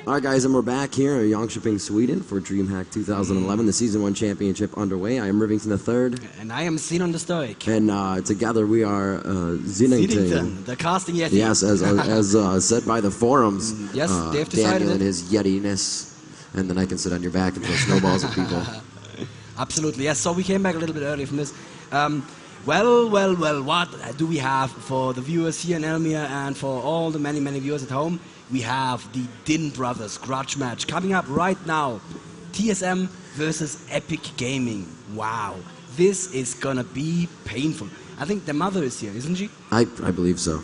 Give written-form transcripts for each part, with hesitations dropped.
All right, guys, and we're back here in Jönköping, Sweden for DreamHack 2011, the Season 1 Championship underway. I am Rivington III. And I am Sinon the Stoic. And together we are Zinnington. The casting Yeti. Yes, as said by the forums. Yes, they've decided Daniel and his Yetiness. And then I can sit on your back and throw snowballs at people. Absolutely, yes. So we came back a little bit early from this. Well, what do we have for the viewers here in Elmia and for all the many, many viewers at home? We have the Din Brothers grudge match coming up right now. TSM versus Epik Gaming. Wow, this is gonna be painful. I think the mother is here, isn't she? I believe so.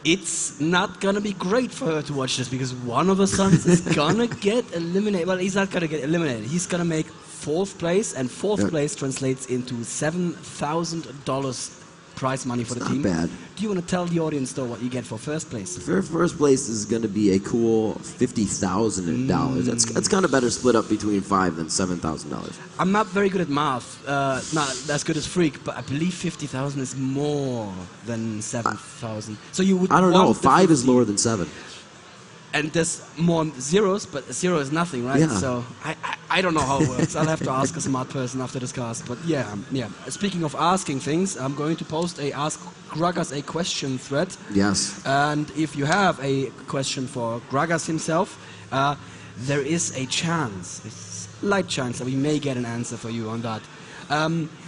It's not gonna be great for her to watch this because one of the sons is gonna get eliminated. Well, he's not gonna get eliminated. He's gonna make 4th place, and 4th place translates into $7,000 prize money for the team. Not bad. Do you want to tell the audience though what you get for 1st place? First place is going to be a cool $50,000. That's kind of better split up between $5,000 and $7,000. I'm not very good at math, not as good as Freak, but I believe 50,000 is more than 7,000. So you would. I don't know. 5 is lower than 7. And there's more zeros, but 0 is nothing, right? Yeah. So I don't know how it works. I'll have to ask a smart person after this cast. But yeah. Speaking of asking things, I'm going to post a Ask Gragas a question thread. Yes. And if you have a question for Gragas himself, there is a chance, a slight chance that we may get an answer for you on that.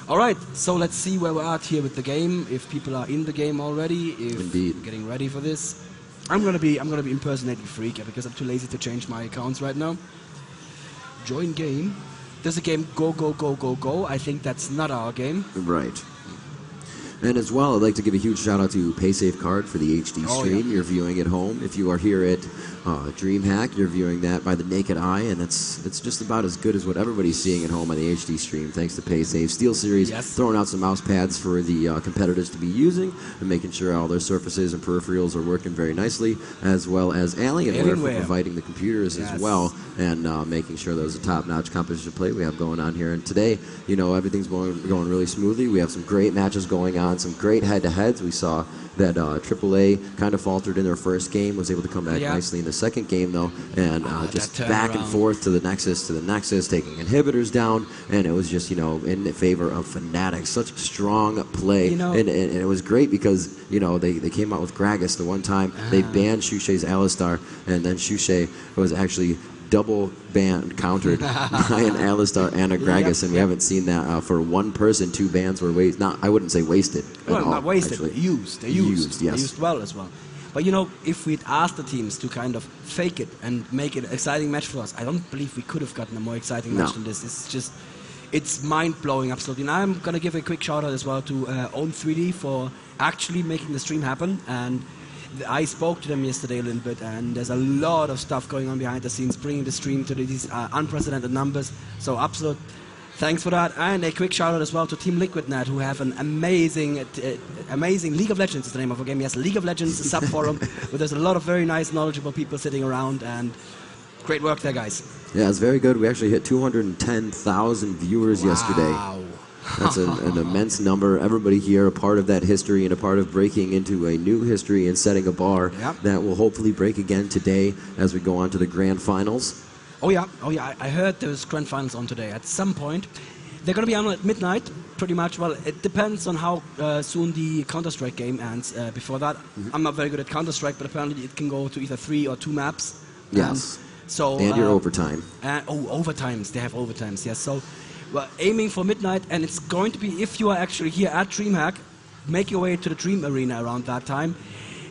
All right, so let's see where we're at here with the game. If people are in the game already, if Indeed. getting ready for this. I'm gonna be impersonating Freak because I'm too lazy to change my accounts right now. Join game. There's a game Go Go Go Go Go. I think that's not our game. Right. And as well, I'd like to give a huge shout out to PaySafeCard for the HD stream. You're viewing at home. If you are here at DreamHack, you're viewing that by the naked eye, and it's just about as good as what everybody's seeing at home on the HD stream, thanks to PaySafe. Steel Series throwing out some mouse pads for the competitors to be using and making sure all their surfaces and peripherals are working very nicely, as well as Alienware for providing the computers as well and making sure there's a top-notch competition play we have going on here. And today, you know, everything's going really smoothly. We have some great matches going on, some great head-to-heads. We saw that AAA kind of faltered in their first game, was able to come back nicely in the second game, though, and just back and forth to the Nexus, taking inhibitors down, and it was just, you know, in favor of Fnatic. Such strong play, you know, and it was great because, you know, they came out with Gragas the one time. They banned Shushe's Alistar, and then Shushe was actually double ban countered by an Alistar and a Gragas, and we haven't seen that for one person. 2 bans were wasted. Not, I wouldn't say wasted. Well, not wasted. Actually. They used. Yes. They used well as well. But you know, if we'd asked the teams to kind of fake it and make it an exciting match for us, I don't believe we could have gotten a more exciting match than this. It's just, it's mind-blowing, absolutely. And I'm gonna give a quick shout-out as well to Own3D for actually making the stream happen. And I spoke to them yesterday a little bit, and there's a lot of stuff going on behind the scenes, bringing the stream to these unprecedented numbers. So absolute thanks for that. And a quick shout out as well to Team LiquidNet, who have an amazing League of Legends is the name of our game. Yes, League of Legends sub-forum, where there's a lot of very nice, knowledgeable people sitting around, and great work there, guys. Yeah, it's very good. We actually hit 210,000 viewers yesterday. That's an immense number. Everybody here a part of that history and a part of breaking into a new history and setting a bar that will hopefully break again today as we go on to the grand finals. Oh yeah. I heard there's grand finals on today. At some point, they're going to be on at midnight, pretty much. Well, it depends on how soon the Counter-Strike game ends. Before that, I'm not very good at Counter-Strike, but apparently it can go to either 3 or 2 maps. Yes. So and your overtime. Overtimes. They have overtimes. Yes. So. We're aiming for midnight, and it's going to be, if you are actually here at DreamHack, make your way to the Dream Arena around that time.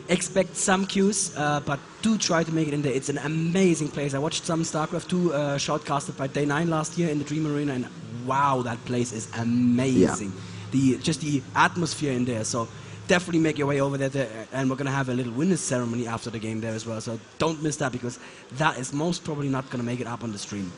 Expect some queues, but do try to make it in there. It's an amazing place. I watched some StarCraft 2 shortcasted by Day9 last year in the Dream Arena, and wow, that place is amazing. Just the atmosphere in there. So definitely make your way over there, and we're going to have a little winners ceremony after the game there as well. So don't miss that, because that is most probably not going to make it up on the stream.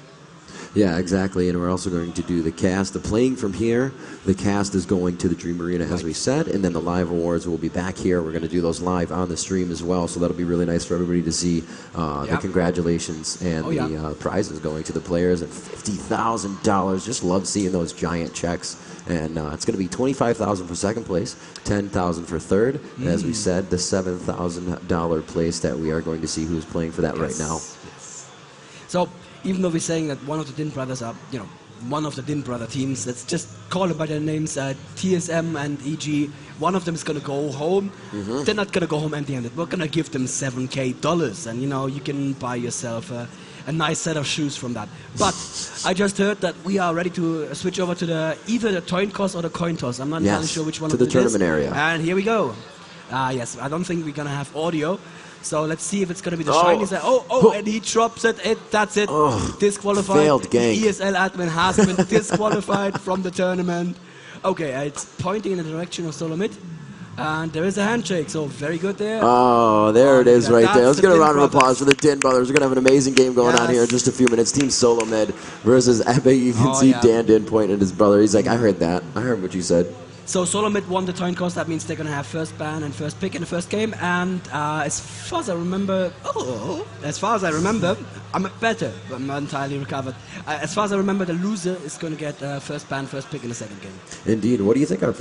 Yeah, exactly, and we're also going to do the cast. The playing from here, the cast is going to the Dream Arena, as we said, and then the live awards will be back here. We're going to do those live on the stream as well, so that'll be really nice for everybody to see the congratulations and the prizes going to the players, and $50,000. Just love seeing those giant checks. And it's going to be $25,000 for second place, $10,000 for third. As we said, the $7,000 place that we are going to see who's playing for that right now. So even though we're saying that one of the Din brothers are, you know, one of the Din brother teams, let's just call them by their names, TSM and EG. One of them is going to go home. They're not going to go home empty-handed. We're going to give them $7,000, and you know, you can buy yourself a nice set of shoes from that. But I just heard that we are ready to switch over to either the coin toss or the coin toss. I'm not entirely sure which one to of the it tournament is. area. And here we go. Yes, I don't think we're going to have audio. So let's see if it's going to be the shiny side. And he drops it. That's it. Disqualified. Failed gank. The ESL admin has been disqualified from the tournament. Okay, it's pointing in the direction of SoloMid. And there is a handshake, so very good there. Oh, there it is right there. Let's get a round of applause brothers. for the Din brothers. We're going to have an amazing game going on here in just a few minutes. Team SoloMid versus Epik. You can see Dan Din pointing at his brother. He's like, I heard that. I heard what you said. So SoloMid won the coin toss. That means they're going to have first ban and first pick in the first game. And as far as I remember, I'm better. I'm not entirely recovered. As far as I remember, the loser is going to get first ban, first pick in the second game. Indeed. What do you think our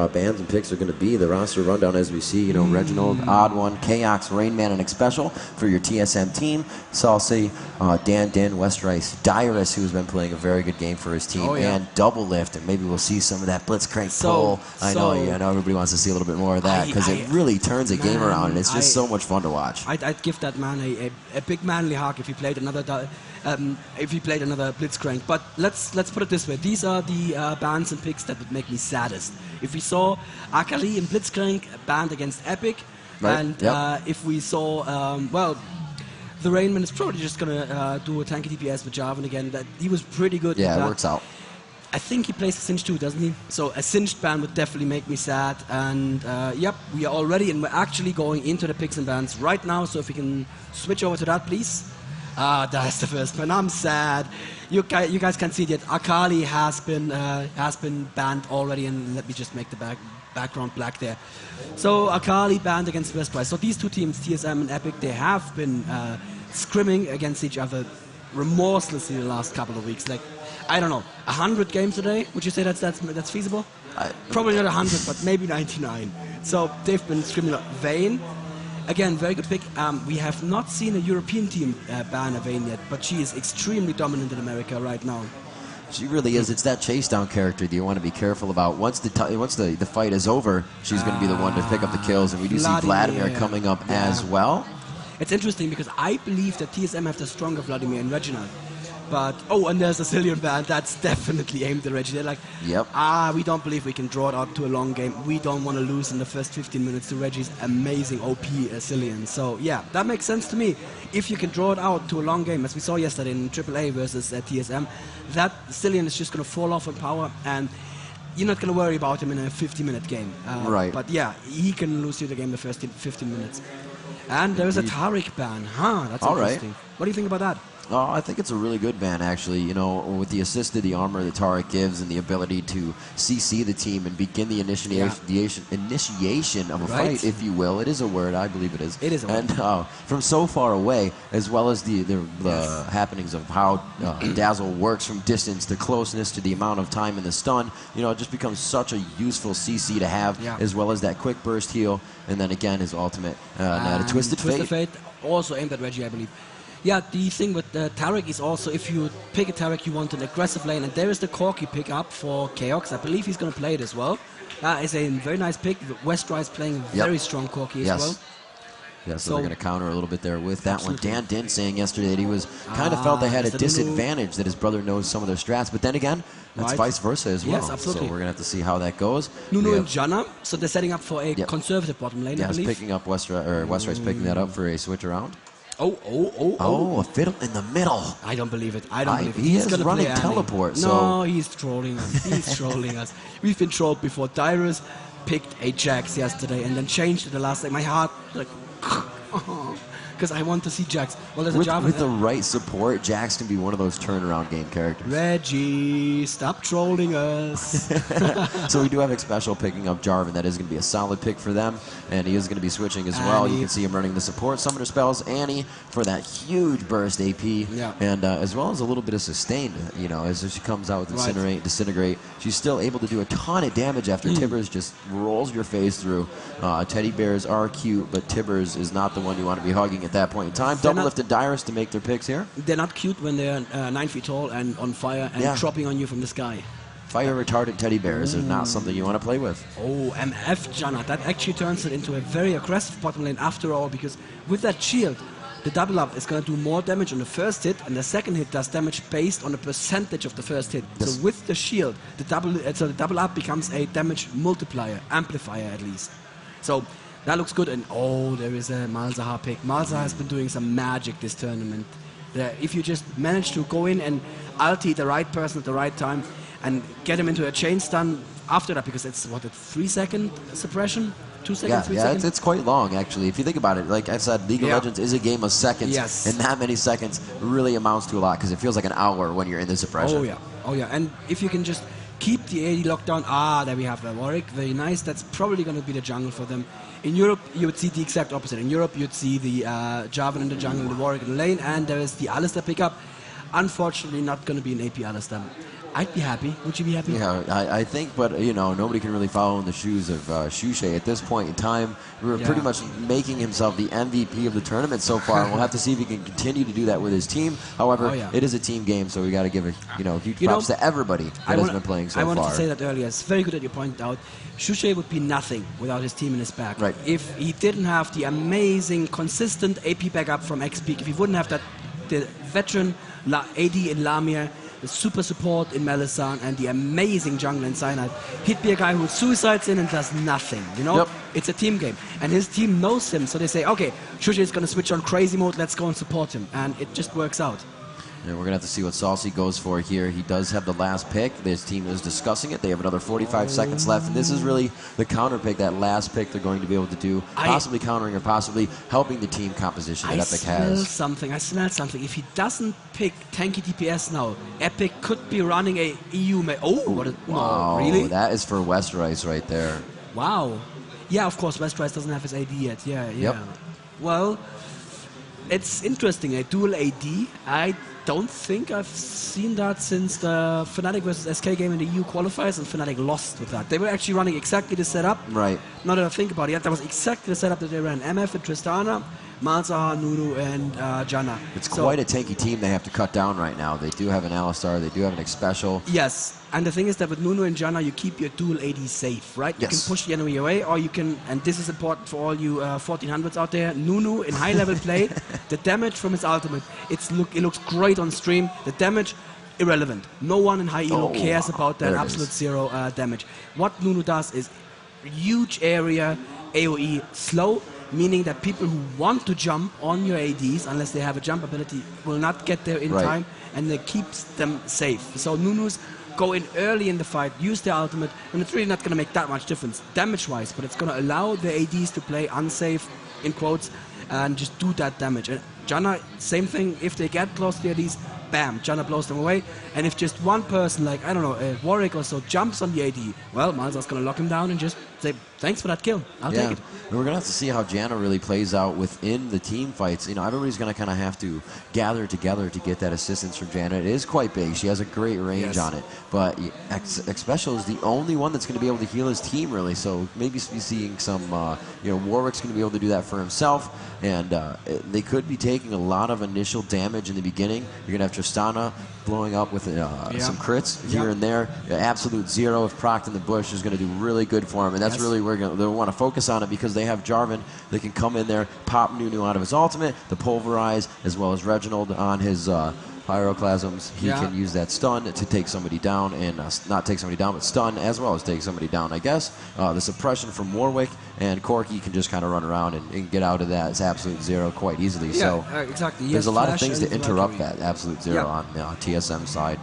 bans and picks are going to be? The roster rundown as we see, you know, Reginald, Odd One, Chaos, Rainman, and Special for your TSM team. Salsi, Dan Din, West Rice, Dyrus, who's been playing a very good game for his team, and Double Lift, and maybe we'll see some of that Blitzcrank pull. I know everybody wants to see a little bit more of that because it really turns a game around, and it's just so much fun to watch. I'd give that man a big manly hug if he played another Blitzcrank. But let's put it this way: these are the bans and picks that would make me saddest. If we saw Akali in Blitzcrank banned against Epik, and if we saw the Rainman is probably just gonna do a tanky DPS with Jarvan again. That he was pretty good. Yeah, it works out. I think he plays a Singed too, doesn't he? So a Singed ban would definitely make me sad. And yep, we are all ready, and we're actually going into the picks and bans right now. So if we can switch over to that, please. That's the first ban. I'm sad. You guys can see that Akali has been banned already, and let me just make the background black there. So Akali banned against West Price. So these two teams, TSM and Epik, they have been scrimming against each other remorselessly the last couple of weeks. Like, I don't know, 100 games a day? Would you say that's feasible? Probably not 100, but maybe 99. So they've been scrimming up. Vayne, again, very good pick. We have not seen a European team ban a Vayne yet, but she is extremely dominant in America right now. She really is. It's that chase down character that you want to be careful about. Once the fight is over, she's going to be the one to pick up the kills, and we do see Vladimir coming up as well. It's interesting because I believe that TSM have the stronger Vladimir and Reginald. But, and there's a Cillian ban. That's definitely aimed at Reggie. They're like, we don't believe we can draw it out to a long game. We don't want to lose in the first 15 minutes to Reggie's amazing OP Cillian. So, yeah, that makes sense to me. If you can draw it out to a long game, as we saw yesterday in AAA versus TSM, that Cillian is just going to fall off in power, and you're not going to worry about him in a 50-minute game. Right. But, yeah, he can lose you the game the first 15 minutes. And there's a Tariq ban. That's interesting. What do you think about that? Oh, I think it's a really good ban, actually. You know, with the assist to the armor that Tariq gives and the ability to CC the team and begin the initiation of a fight, if you will. It is a word. I believe it is. It is a word. And from so far away, as well as the happenings of how Dazzle works from distance, the closeness to the amount of time in the stun, you know, it just becomes such a useful CC to have, as well as that quick burst heal, and then again his ultimate, a Twisted Fate. Also aimed at Reggie, I believe. Yeah, the thing with Tariq is also, if you pick a Tariq, you want an aggressive lane, and there is the Corki pick up for Chaos. I believe he's going to play it as well. It's a very nice pick. West Rise playing a very strong Corki as well. Yeah, so they're going to counter a little bit there with that one. Dan Din saying yesterday that he was kind of felt they had a disadvantage, that his brother knows some of their strats, but then again, that's vice versa as well. Yes, absolutely. So we're going to have to see how that goes. Nunu and Janna, so they're setting up for a conservative bottom lane, I believe. Picking up West Rice picking that up for a switch around. Oh, a fiddle in the middle. I don't believe it. I don't believe it. He's running teleport. No, he's trolling us. He's trolling us. We've been trolled before. Dyrus picked a Jax yesterday and then changed it the last day. My heart, like, because I want to see Jax. Well, there's a Jarvan. With the right support, Jax can be one of those turnaround game characters. Reggie, stop trolling us. So we do have Special picking up Jarvan. That is going to be a solid pick for them, and he is going to be switching as well. You can see him running the support summoner spells. Annie for that huge burst AP, and as well as a little bit of sustain. You know, as she comes out with Incinerate, Disintegrate, she's still able to do a ton of damage after Tibbers just rolls your face through. Teddy bears are cute, but Tibbers is not the one you want to be hugging at that point in time. Double Lift and Dyrus to make their picks here. They're not cute when they're 9 feet tall and on fire and dropping on you from the sky. Fire retardant teddy bears are not something you want to play with. Oh, MF Janna. That actually turns it into a very aggressive bottom lane after all, because with that shield, the double up is going to do more damage on the first hit, and the second hit does damage based on the percentage of the first hit. Yes. So with the shield, the double up becomes a damage multiplier, amplifier at least. So that looks good. And oh, there is a Malzahar pick. Malzahar has been doing some magic this tournament. If you just manage to go in and ulti the right person at the right time, and get him into a chain stun after that, because it's, what, a 3-second suppression? 2 seconds, 3 seconds? It's quite long, actually. If you think about it, like I said, League of Legends is a game of seconds, and that many seconds really amounts to a lot, because it feels like an hour when you're in the suppression. Oh yeah, and if you can just keep the AD locked down, there we have the Warwick, very nice, that's probably going to be the jungle for them. In Europe, you would see the exact opposite. In Europe, you'd see the Jarvan in the jungle, the Warwick in the lane, and there is the Alistar pickup. Unfortunately, not going to be an AP Alistar. I'd be happy. Would you be happy? Yeah, I think, but you know, nobody can really follow in the shoes of Shushay at this point in time. We're pretty much making himself the MVP of the tournament so far, and we'll have to see if he can continue to do that with his team. However, it is a team game, so we got to give huge props to everybody that has been playing so far. I wanted to say that earlier. It's very good that you pointed out. Shushay would be nothing without his team in his back. Right. If he didn't have the amazing, consistent AP backup from Epik, if he wouldn't have the veteran AD in Lamia, the super support in Melisande, and the amazing jungle in Cyanide, he'd be a guy who suicides in and does nothing, you know? It's a team game. And his team knows him, so they say, okay, Shushay is going to switch on crazy mode, let's go and support him. And it just works out. And we're going to have to see what Saucy goes for here. He does have the last pick. This team is discussing it. They have another 45 seconds left. And this is really the counter pick, that last pick they're going to be able to do, possibly countering or possibly helping the team composition that Epik has. I smell something. If he doesn't pick tanky DPS now, Epik could be running a EU... Wow, really? That is for Westerice right there. Wow. Yeah, of course, Westerice doesn't have his AD yet. Yeah. Well, it's interesting. A dual AD. I don't think I've seen that since the Fnatic versus SK game in the EU qualifiers, and Fnatic lost with that. They were actually running exactly the setup. Right. Now that I think about it, that was exactly the setup that they ran. MF and Tristana, Malzahar, Nunu, and Janna. It's quite a tanky team they have to cut down right now. They do have an Alistar, they do have an X Special. Yes, and the thing is that with Nunu and Janna, you keep your dual AD safe, right? You can push the enemy away, or you can, and this is important for all you 1400s out there, Nunu in high level play, the damage from his ultimate, it looks great on stream, the damage, irrelevant. No one in high elo cares about that absolute zero damage. What Nunu does is huge area AoE slow, meaning that people who want to jump on your ADs, unless they have a jump ability, will not get there in time, and it keeps them safe. So Nunus go in early in the fight, use their ultimate, and it's really not going to make that much difference damage-wise, but it's going to allow the ADs to play unsafe, in quotes, and just do that damage. And Janna, same thing, if they get close to the ADs, bam, Janna blows them away. And if just one person, like, I don't know, a Warwick or so, jumps on the AD, well, Malzah's going to lock him down and just say, thanks for that kill, I'll take it. And we're going to have to see how Janna really plays out within the team fights. You know, everybody's going to kind of have to gather together to get that assistance from Janna. It is quite big. She has a great range on it. But X Special is the only one that's going to be able to heal his team, really. So maybe be seeing some, Warwick's going to be able to do that for himself. And they could be taking a lot of initial damage in the beginning. You're going to have Tristana blowing up with some crits here and there. Absolute zero if procced in the bush is going to do really good for him. And that's really where they'll want to focus on it, because they have Jarvan. They can come in there, pop Nunu out of his ultimate, the pulverize, as well as Reginald on his pyroclasms. He can use that stun to take somebody down, and not take somebody down, but stun as well as take somebody down, I guess. The suppression from Warwick, and Corki can just kind of run around and get out of that. It's absolute zero quite easily. So exactly. There's a lot of things to interrupt that absolute zero on TSM side.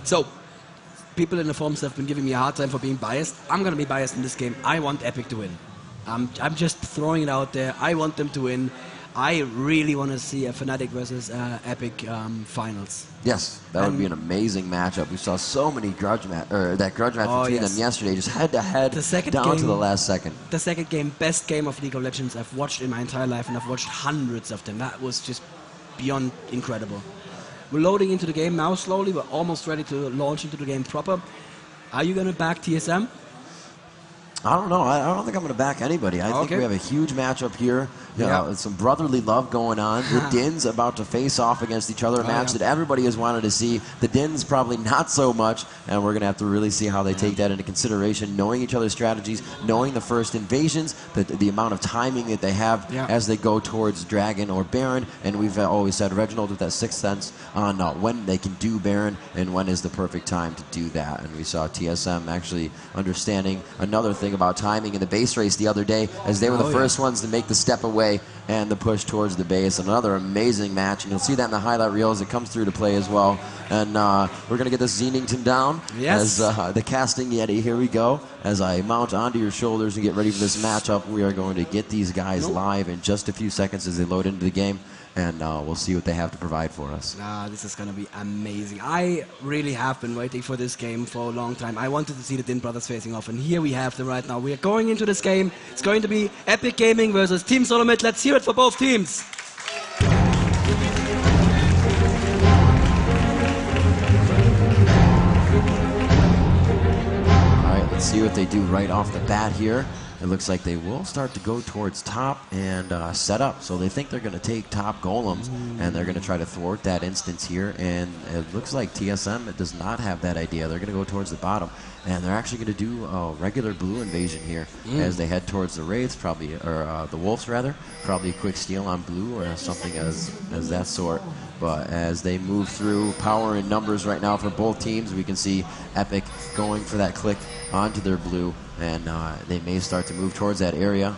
So people in the forums have been giving me a hard time for being biased. I'm going to be biased in this game. I want Epik to win. I'm just throwing it out there. I want them to win. I really want to see a Fnatic versus Epik finals. Yes, that would be an amazing matchup. We saw so many grudge match between them yesterday, just head to head, down to the last second. The second game, best game of League of Legends I've watched in my entire life, and I've watched hundreds of them. That was just beyond incredible. We're loading into the game now slowly. We're almost ready to launch into the game proper. Are you going to back TSM? I don't know. I don't think I'm going to back anybody. I think we have a huge matchup here. Some brotherly love going on. The Dins about to face off against each other. A match that everybody has wanted to see. The Dins probably not so much. And we're going to have to really see how they take that into consideration, knowing each other's strategies, knowing the first invasions, the amount of timing that they have as they go towards Dragon or Baron. And we've always said Reginald with that sixth sense on when they can do Baron and when is the perfect time to do that. And we saw TSM actually understanding another thing about timing in the base race the other day, as they were the first ones to make the step away and the push towards the base. Another amazing match, and you'll see that in the highlight reel as it comes through to play as well. And we're going to get this Zenington down as the casting Yeti. Here we go. As I mount onto your shoulders and get ready for this matchup, we are going to get these guys live in just a few seconds as they load into the game. And we'll see what they have to provide for us. This is going to be amazing. I really have been waiting for this game for a long time. I wanted to see the Din brothers facing off, and here we have them right now. We are going into this game. It's going to be Epik Gaming versus Team SoloMid. Let's hear it for both teams. All right, let's see what they do right off the bat here. It looks like they will start to go towards top and set up. So they think they're going to take top golems, and they're going to try to thwart that instance here. And it looks like TSM does not have that idea. They're going to go towards the bottom, and they're actually going to do a regular blue invasion here as they head towards the Wraiths, probably, or the Wolves rather. Probably a quick steal on blue or something as that sort. But as they move through, power and numbers right now for both teams, we can see Epik going for that click onto their blue. And they may start to move towards that area,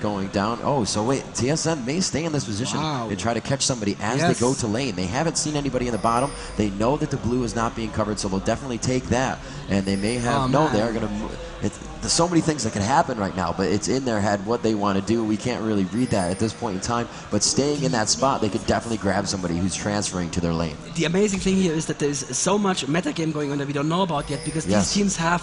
going down. Oh, so wait, TSM may stay in this position and try to catch somebody as they go to lane. They haven't seen anybody in the bottom. They know that the blue is not being covered, so they'll definitely take that. And they may have, they're going to, there's so many things that can happen right now, but it's in their head what they want to do. We can't really read that at this point in time, but staying in that spot, they could definitely grab somebody who's transferring to their lane. The amazing thing here is that there's so much metagame going on that we don't know about yet, because these teams have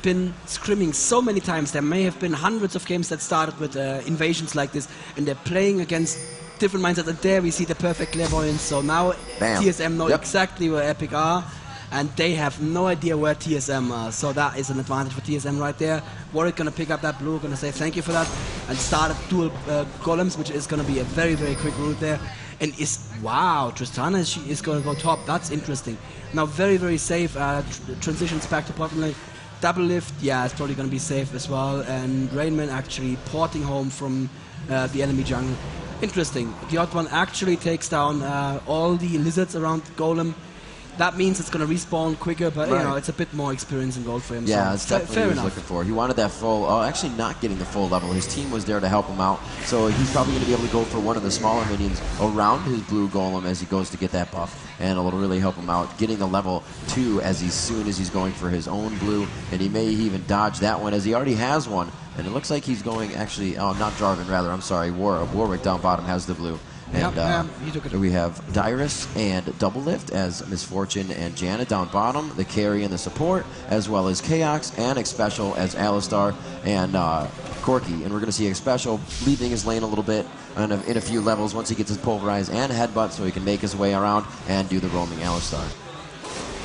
been scrimming so many times. There may have been hundreds of games that started with invasions like this, and they're playing against different mindsets, and there we see the perfect clairvoyance. So now TSM know exactly where Epik are, and they have no idea where TSM are. So that is an advantage for TSM right there. Warwick going to pick up that blue, going to say thank you for that, and start a dual golems, which is going to be a very, very quick route there. And Tristana is going to go top. That's interesting. Now very, very safe. Transitions back to bottom lane. Double lift, it's probably going to be safe as well. And Rainman actually porting home from the enemy jungle. Interesting. The odd one actually takes down all the lizards around Golem. That means it's going to respawn quicker, but you know, it's a bit more experience and gold for him. Yeah, so that's definitely what he was looking for. He wanted that full, actually not getting the full level. His team was there to help him out, so he's probably going to be able to go for one of the smaller minions around his blue golem as he goes to get that buff, and it'll really help him out getting the level 2 as soon as he's going for his own blue, and he may even dodge that one as he already has one, and it looks like he's going actually, not Jarvan, rather, I'm sorry, Warwick down bottom has the blue. And we have Dyrus and Double Lift as Misfortune and Janna down bottom, the carry and the support, as well as Chaos and Xpecial as Alistar and Corki. And we're going to see Xpecial leaving his lane a little bit in a few levels once he gets his Pulverize and Headbutt, so he can make his way around and do the roaming Alistar.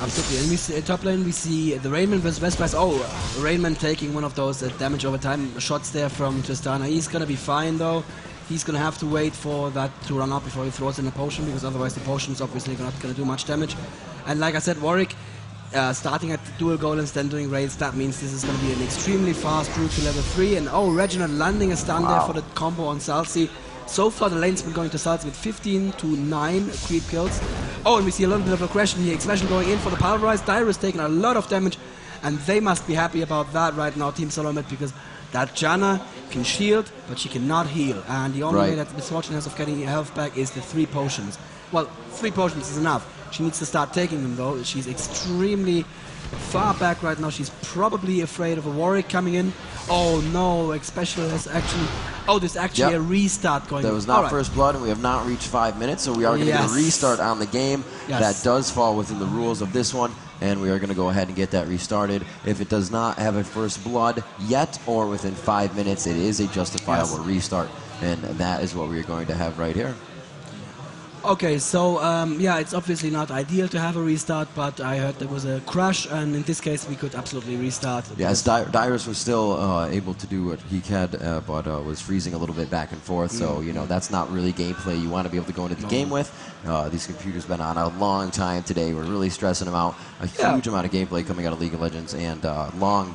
Absolutely. And we see top lane, we see the Rainman versus Vespers. Rainman taking one of those damage over time shots there from Tristana. He's going to be fine though. He's going to have to wait for that to run up before he throws in a potion, because otherwise the potion's obviously not going to do much damage. And like I said, Warwick starting at dual golems, then doing raids. That means this is going to be an extremely fast route to level 3. And Reginald landing a stun there for the combo on Salsi. So far the lane's been going to Salsi with 15 to 9 creep kills. And we see a little bit of aggression here. Xpecial going in for the Pulverize. Dyrus taking a lot of damage, and they must be happy about that right now, Team SoloMid, because that Janna can shield, but she cannot heal. And the only way that Misfortune has of getting health back is the 3 potions. Well, 3 potions is enough. She needs to start taking them, though. She's extremely far back right now. She's probably afraid of a Warwick coming in. Oh, no. Xpecial has actually... there's actually a restart going on. That was not first blood, and we have not reached 5 minutes, so we are going to get a restart on the game. That does fall within the rules of this one, and we are going to go ahead and get that restarted. If it does not have a first blood yet, or within 5 minutes, it is a justifiable restart, and that is what we are going to have right here. Okay, so yeah, it's obviously not ideal to have a restart, but I heard there was a crash, and in this case we could absolutely restart. Yes, Dyrus was still able to do what he had, but was freezing a little bit back and forth. So you know that's not really gameplay you want to be able to go into the game with. These computers been on a long time today. We're really stressing them out. A huge amount of gameplay coming out of League of Legends, and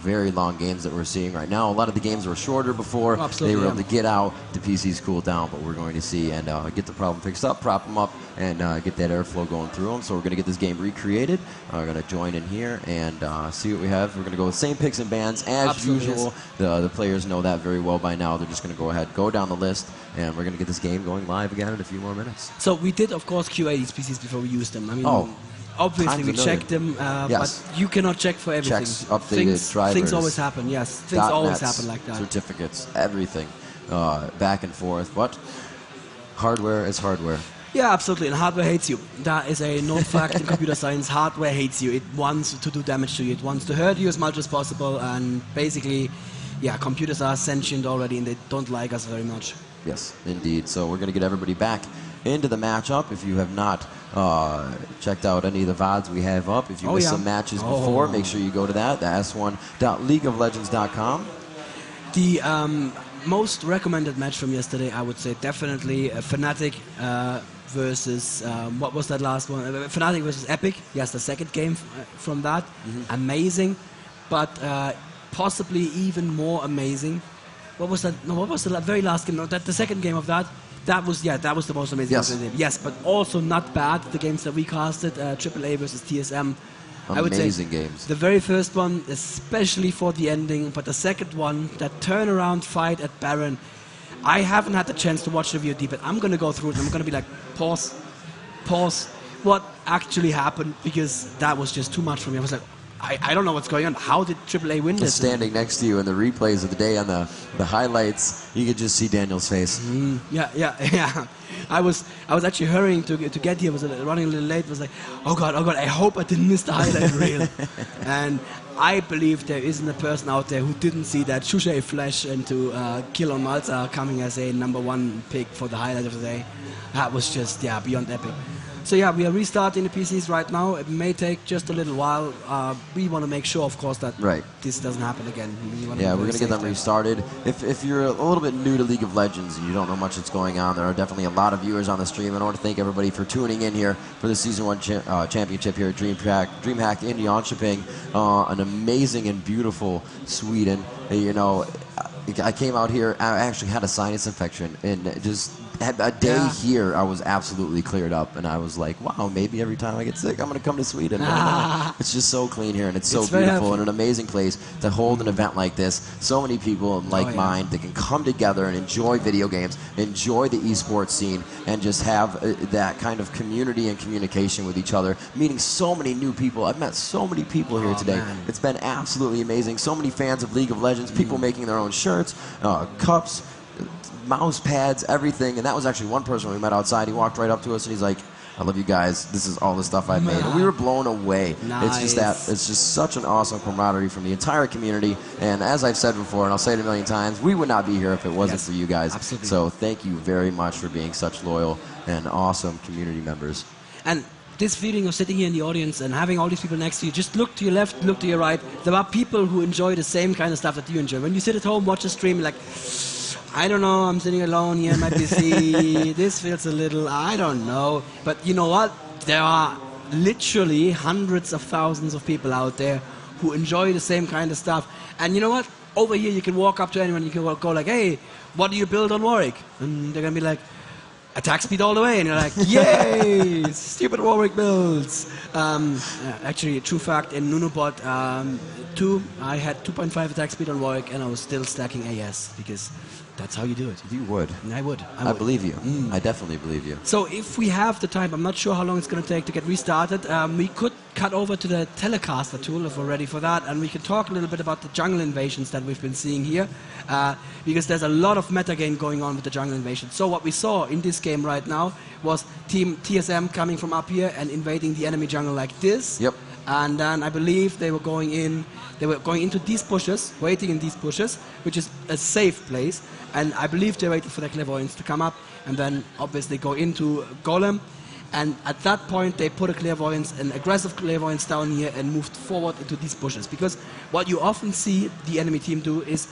very long games that we're seeing right now. A lot of the games were shorter before. They were able to get out, the PCs cool down, but we're going to see and get the problem fixed up, prop them up, and get that airflow going through them. So we're going to get this game recreated. We're going to join in here and see what we have. We're going to go with the same picks and bans as usual. The players know that very well by now. They're just going to go ahead, go down the list, and we're going to get this game going live again in a few more minutes. So we did, of course, QA these PCs before we used them. I mean, obviously we checked them, but you cannot check for everything. Checks, updated drivers. Things always happen, yes. Things always happen like that. Certificates, everything, back and forth. But hardware is hardware. Yeah, absolutely, and hardware hates you. That is a known fact in computer science. Hardware hates you. It wants to do damage to you. It wants to hurt you as much as possible, and basically, yeah, computers are sentient already, and they don't like us very much. Yes, indeed. So we're going to get everybody back into the matchup. If you have not checked out any of the VODs we have up, if you missed some matches before, make sure you go to that, the s1.leagueoflegends.com. The most recommended match from yesterday, I would say definitely Fnatic versus, what was that last one? Fnatic versus Epik. Yes, the second game from that. Amazing, but possibly even more amazing. What was that? No, what was the very last game? No, the second game of that. That was the most amazing. Yes, but also not bad. The games that we casted, AAA versus TSM. I would say games. The very first one, especially for the ending, but the second one, that turnaround fight at Baron, I haven't had the chance to watch the VOD, but I'm going to go through it and I'm going to be like, pause, what actually happened, because that was just too much for me. I was like, I don't know what's going on. How did AAA win this? Standing next to you in the replays of the day on the highlights, you could just see Daniel's face. Yeah. I was actually hurrying to get here. I was running a little late. I was like, oh god, I hope I didn't miss the highlight reel. And I believe there isn't a person out there who didn't see that Shushay flash into kill on Malta coming as a #1 pick for the highlight of the day. That was just, beyond epic. So yeah, we are restarting the PCs right now. It may take just a little while. We want to make sure, of course, that this doesn't happen again. We're going to get them restarted. If you're a little bit new to League of Legends and you don't know much that's going on, there are definitely a lot of viewers on the stream. And I want to thank everybody for tuning in here for the Season 1 championship here at DreamHack in Jönköping. An amazing and beautiful Sweden. You know, I came out here, I actually had a sinus infection, and just a day here, I was absolutely cleared up, and I was like, wow, maybe every time I get sick, I'm going to come to Sweden. It's just so clean here, and it's so beautiful, and an amazing place to hold an event like this. So many people like mind that can come together and enjoy video games, enjoy the esports scene, and just have that kind of community and communication with each other, meeting so many new people. I've met so many people here today. Man. It's been absolutely amazing. So many fans of League of Legends, people making their own shirts, cups, mouse pads, everything. And that was actually one person we met outside. He walked right up to us and he's like, I love you guys. This is all the stuff I've made. And we were blown away. It's just such an awesome camaraderie from the entire community. And as I've said before, and I'll say it a million times, we would not be here if it wasn't for you guys. Absolutely. So thank you very much for being such loyal and awesome community members. And this feeling of sitting here in the audience and having all these people next to you, just look to your left, look to your right. There are people who enjoy the same kind of stuff that you enjoy. When you sit at home, watch a stream, like, I don't know, I'm sitting alone here on my PC, this feels a little, I don't know. But you know what? There are literally hundreds of thousands of people out there who enjoy the same kind of stuff. And you know what? Over here you can walk up to anyone, you can go like, hey, what do you build on Warwick? And they're going to be like, attack speed all the way, and you're like, yay, stupid Warwick builds. Actually, a true fact, in Nunobot 2, I had 2.5 attack speed on Warwick, and I was still stacking AS, because that's how you do it. You would. I would. I believe you. I definitely believe you. So if we have the time, I'm not sure how long it's going to take to get restarted, we could cut over to the Telecaster tool if we're ready for that, and we can talk a little bit about the jungle invasions that we've been seeing here, because there's a lot of metagame going on with the jungle invasion. So what we saw in this game right now was Team TSM coming from up here and invading the enemy jungle like this. Yep. And then I believe they were going into these bushes, waiting in these bushes, which is a safe place. And I believe they waited for their clairvoyants to come up and then obviously go into Golem. And at that point, they put a clairvoyance, an aggressive clairvoyance down here and moved forward into these bushes. Because what you often see the enemy team do is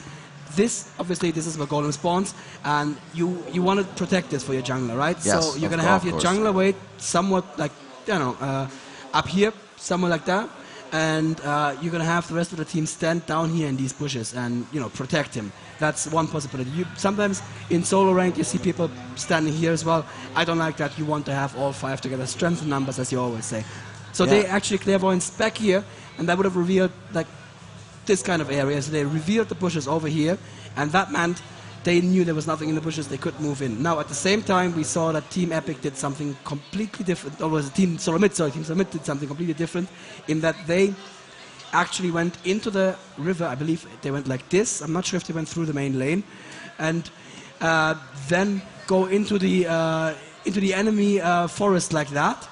this, obviously, this is where golem spawns, and you want to protect this for your jungler, right? Yes, so you're going to have your jungler wait somewhat like, up here, somewhere like that. And you're going to have the rest of the team stand down here in these bushes and, protect him. That's one possibility. Sometimes in solo rank you see people standing here as well. I don't like that. You want to have all 5 together. Strength in numbers, as you always say. So they actually clairvoyance back here, and that would have revealed like this kind of area. So they revealed the bushes over here, and that meant they knew there was nothing in the bushes. They could move in. Now at the same time we saw that Team Epik did something completely different. Or was it Team SoloMid? Sorry, Team SoloMid did something completely different in that they actually went into the river. I believe they went like this. I'm not sure if they went through the main lane, and then go into the enemy forest like that.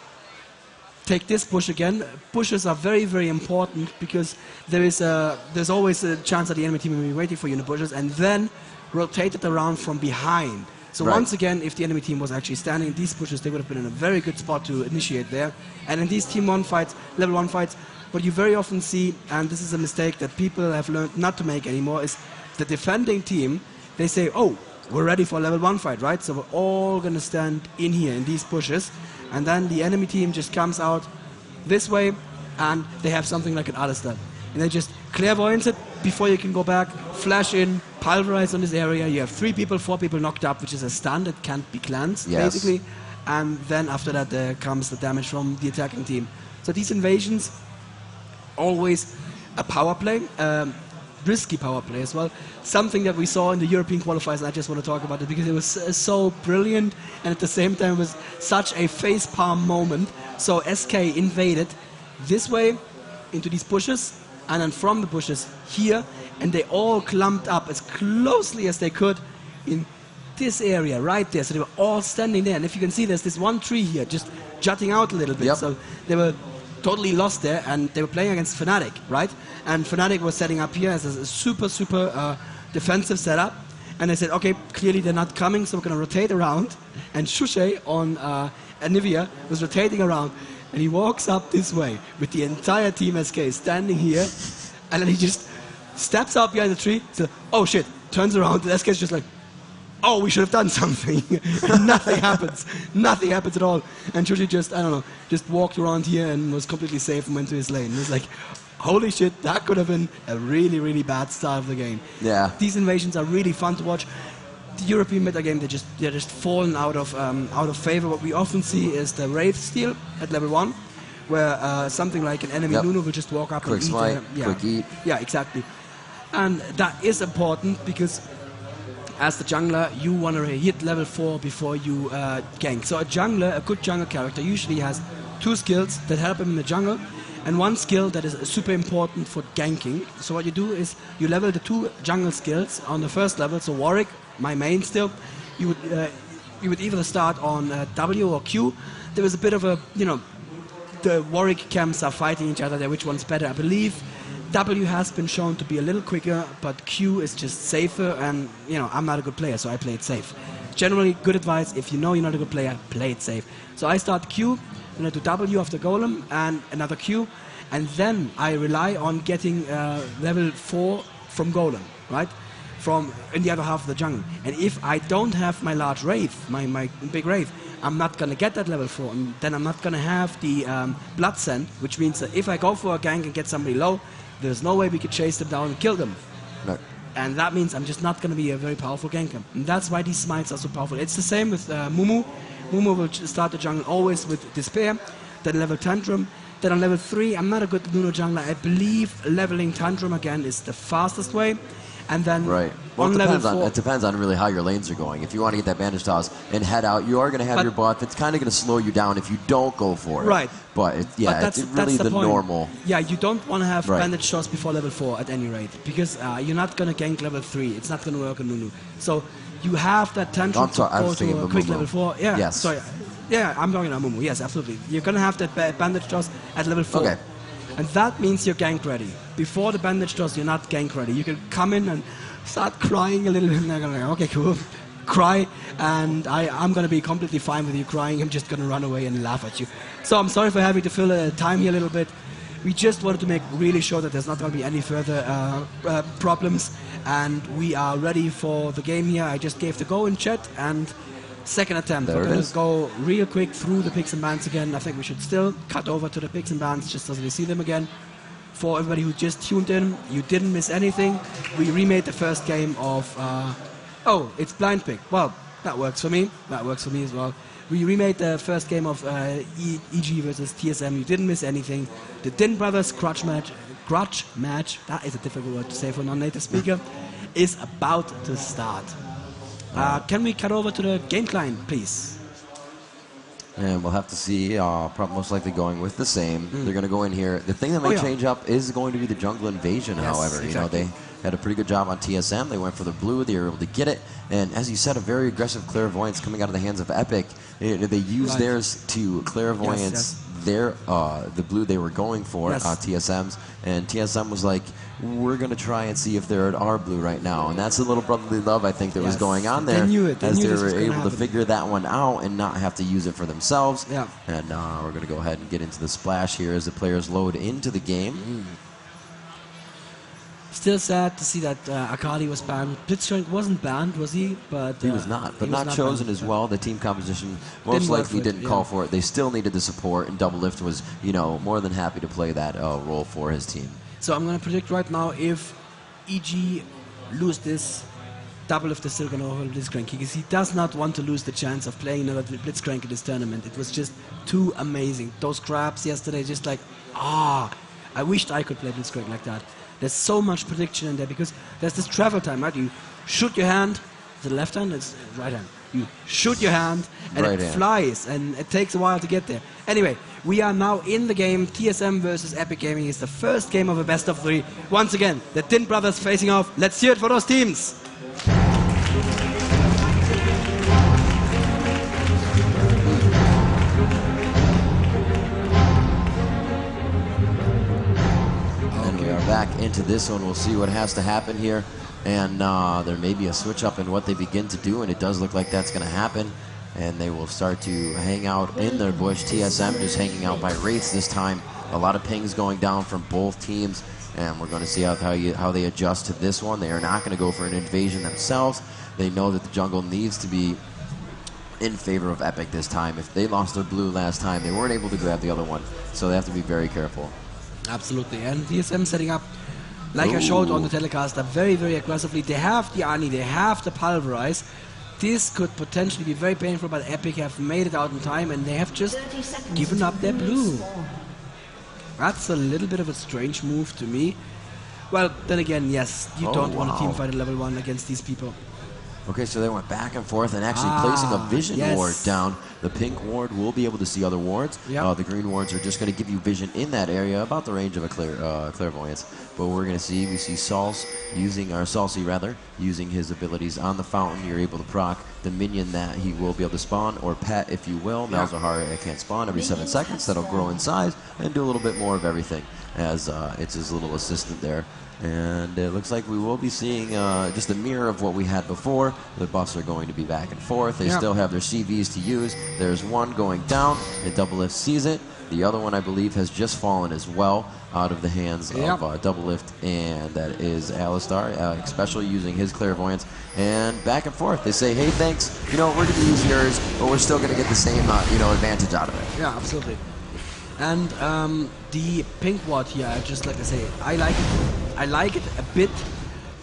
Take this bush again. Bushes are very, very important because there's always a chance that the enemy team will be waiting for you in the bushes, and then rotate it around from behind. So once again, if the enemy team was actually standing in these bushes, they would have been in a very good spot to initiate there. And in these Team 1 fights, level 1 fights, what you very often see, and this is a mistake that people have learned not to make anymore, is the defending team, they say, oh, we're ready for a level 1 fight, right? So we're all going to stand in here, in these bushes. And then the enemy team just comes out this way, and they have something like an Alistar. And they just clairvoyance it before you can go back, flash in, pulverize on this area. You have 3 people, 4 people knocked up, which is a stun that can't be cleansed, basically. And then after that, there comes the damage from the attacking team. So these invasions, always a power play, risky power play as well. Something that we saw in the European qualifiers, and I just want to talk about it because it was so brilliant, and at the same time it was such a facepalm moment. So SK invaded this way into these bushes, and then from the bushes here, and they all clumped up as closely as they could in this area right there. So they were all standing there, and if you can see, there's this one tree here just jutting out a little bit. So they were totally lost there, and they were playing against Fnatic, right? And Fnatic was setting up here as a super defensive setup, and they said, okay, clearly they're not coming, so we're going to rotate around. And Shushay on Anivia was rotating around, and he walks up this way with the entire Team SK standing here, and then he just steps out behind the tree, so, oh shit, turns around, and SK's just like, oh, we should have done something. And nothing happens. Nothing happens at all. And Shushay just, I don't know, just walked around here and was completely safe and went to his lane. It was like, holy shit, that could have been a really bad start of the game. Yeah. These invasions are really fun to watch. The European metagame, they're just fallen out of favor. What we often see is the Wraith steal at level 1, where something like an enemy Nunu will just walk up quick and smite, eat. Quick eat. Yeah, exactly. And that is important because as the jungler, you want to hit level 4 before you gank. So a good jungler character usually has 2 skills that help him in the jungle, and 1 skill that is super important for ganking. So what you do is you level the 2 jungle skills on the first level. So Warwick, my main still, you would either start on W or Q. There was a bit of a, the Warwick camps are fighting each other there, which one's better. I believe W has been shown to be a little quicker, but Q is just safer, and I'm not a good player, so I play it safe. Generally, good advice, if you know you're not a good player, play it safe. So I start Q, then I do W after Golem, and another Q, and then I rely on getting level 4 from Golem, right? From in the other half of the jungle. And if I don't have my large Wraith, my big Wraith, I'm not going to get that level 4, and then I'm not going to have the Blood Scent, which means that if I go for a gank and get somebody low, there's no way we could chase them down and kill them. No. And that means I'm just not going to be a very powerful ganker. And that's why these smites are so powerful. It's the same with Mumu. Mumu will start the jungle always with Despair, then level Tantrum. Then on level 3, I'm not a good Nuno jungler. I believe leveling Tantrum again is the fastest way. And then Well, it depends on really how your lanes are going. If you want to get that bandage toss and head out, you are going to have your buff. It's kind of going to slow you down if you don't go for it. Right. But it's really the normal. Yeah, you don't want to have bandage toss before level 4 at any rate, because you're not going to gank level 3. It's not going to work on Nunu. So you have that Tantrum to go to a quick level 4. Yeah, yes. Sorry. Yeah, I'm talking about Mumu. Yes, absolutely. You're going to have that bandage toss at level 4. Okay. And that means you're gank ready. Before the bandage toss, you're not gank ready. You can come in and start crying a little bit, and they're going to go, okay, cool. cry, and I'm going to be completely fine with you crying. I'm just going to run away and laugh at you. So I'm sorry for having to fill time here a little bit. We just wanted to make really sure that there's not going to be any further problems, and we are ready for the game here. I just gave the go in chat, and second attempt. We're going to go real quick through the picks and bans again. I think we should still cut over to the picks and bans just so we see them again. For everybody who just tuned in, you didn't miss anything. We remade the first game of... oh, it's blind pick. Well, that works for me. That works for me as well. We remade the first game of EG versus TSM. You didn't miss anything. The Din Brothers grudge match, that is a difficult word to say for a non-native speaker, is about to start. Can we cut over to the game client, please? And we'll have to see, most likely going with the same. They're going to go in here. The thing that might change up is going to be the jungle invasion, however. Exactly. You know, they had a pretty good job on TSM. They went for the blue. They were able to get it. And as you said, a very aggressive clairvoyance coming out of the hands of Epik. They used theirs to clairvoyance the blue they were going for, TSM's. And TSM was like, we're going to try and see if they're at our blue right now. And that's a little brotherly love, I think, that was going on there. As they were able to figure that one out and not have to use it for themselves. Yeah. And we're going to go ahead and get into the splash here as the players load into the game. Still sad to see that Akali was banned. Blitzcrank wasn't banned, was he? But he was not. But not chosen as well. The team composition most likely didn't call for it. They still needed the support, and Doublelift was, you know, more than happy to play that role for his team. So I'm going to predict right now, if EG lose this, Doublelift is still going to hold Blitzcrank, because he does not want to lose the chance of playing another Blitzcrank in this tournament. It was just too amazing. Those grabs yesterday, just like, I wished I could play Blitzcrank like that. There's so much prediction in there, because there's this travel time, right? You shoot your hand, the left hand, it's right hand. You shoot your hand, and it flies, and it takes a while to get there. Anyway, we are now in the game. TSM versus Epik Gaming is the first game of a best of 3. Once again, the Din Brothers facing off. Let's hear it for those teams. Back into this one, we'll see what has to happen here, and there may be a switch up in what they begin to do, and it does look like that's going to happen, and they will start to hang out in their bush. TSM just hanging out by Wraiths this time. A lot of pings going down from both teams, and we're going to see how they adjust to this one. They are not going to go for an invasion themselves. They know that the jungle needs to be in favor of Epik this time. If they lost their blue last time, they weren't able to grab the other one, so they have to be very careful. Absolutely, and TSM setting up, like I showed on the telecast, very, very aggressively. They have the Ani, they have the Pulverize. This could potentially be very painful, but Epik have made it out in time, and they have just given up their blue. That's a little bit of a strange move to me. Well, then again, yes, you don't want to team fight at level 1 against these people. Okay, so they went back and forth and actually placing a vision ward down. The pink ward will be able to see other wards. The green wards are just going to give you vision in that area, about the range of a clairvoyance. But we're going to see, Salsi using his abilities on the fountain. You're able to proc the minion that he will be able to spawn, or pet, if you will. Malzahar can't spawn every 7 seconds. That'll grow in size and do a little bit more of everything, as it's his little assistant there. And it looks like we will be seeing just a mirror of what we had before. The buffs are going to be back and forth. They still have their CVs to use. There's one going down, and Doublelift sees it. The other one, I believe, has just fallen as well out of the hands of Doublelift, and that is Alistar, Special, using his clairvoyance. And back and forth. They say, hey, thanks. You know, we're going to use yours, but we're still going to get the same, advantage out of it. Yeah, absolutely. And the pink ward here, just like I say, I like it a bit,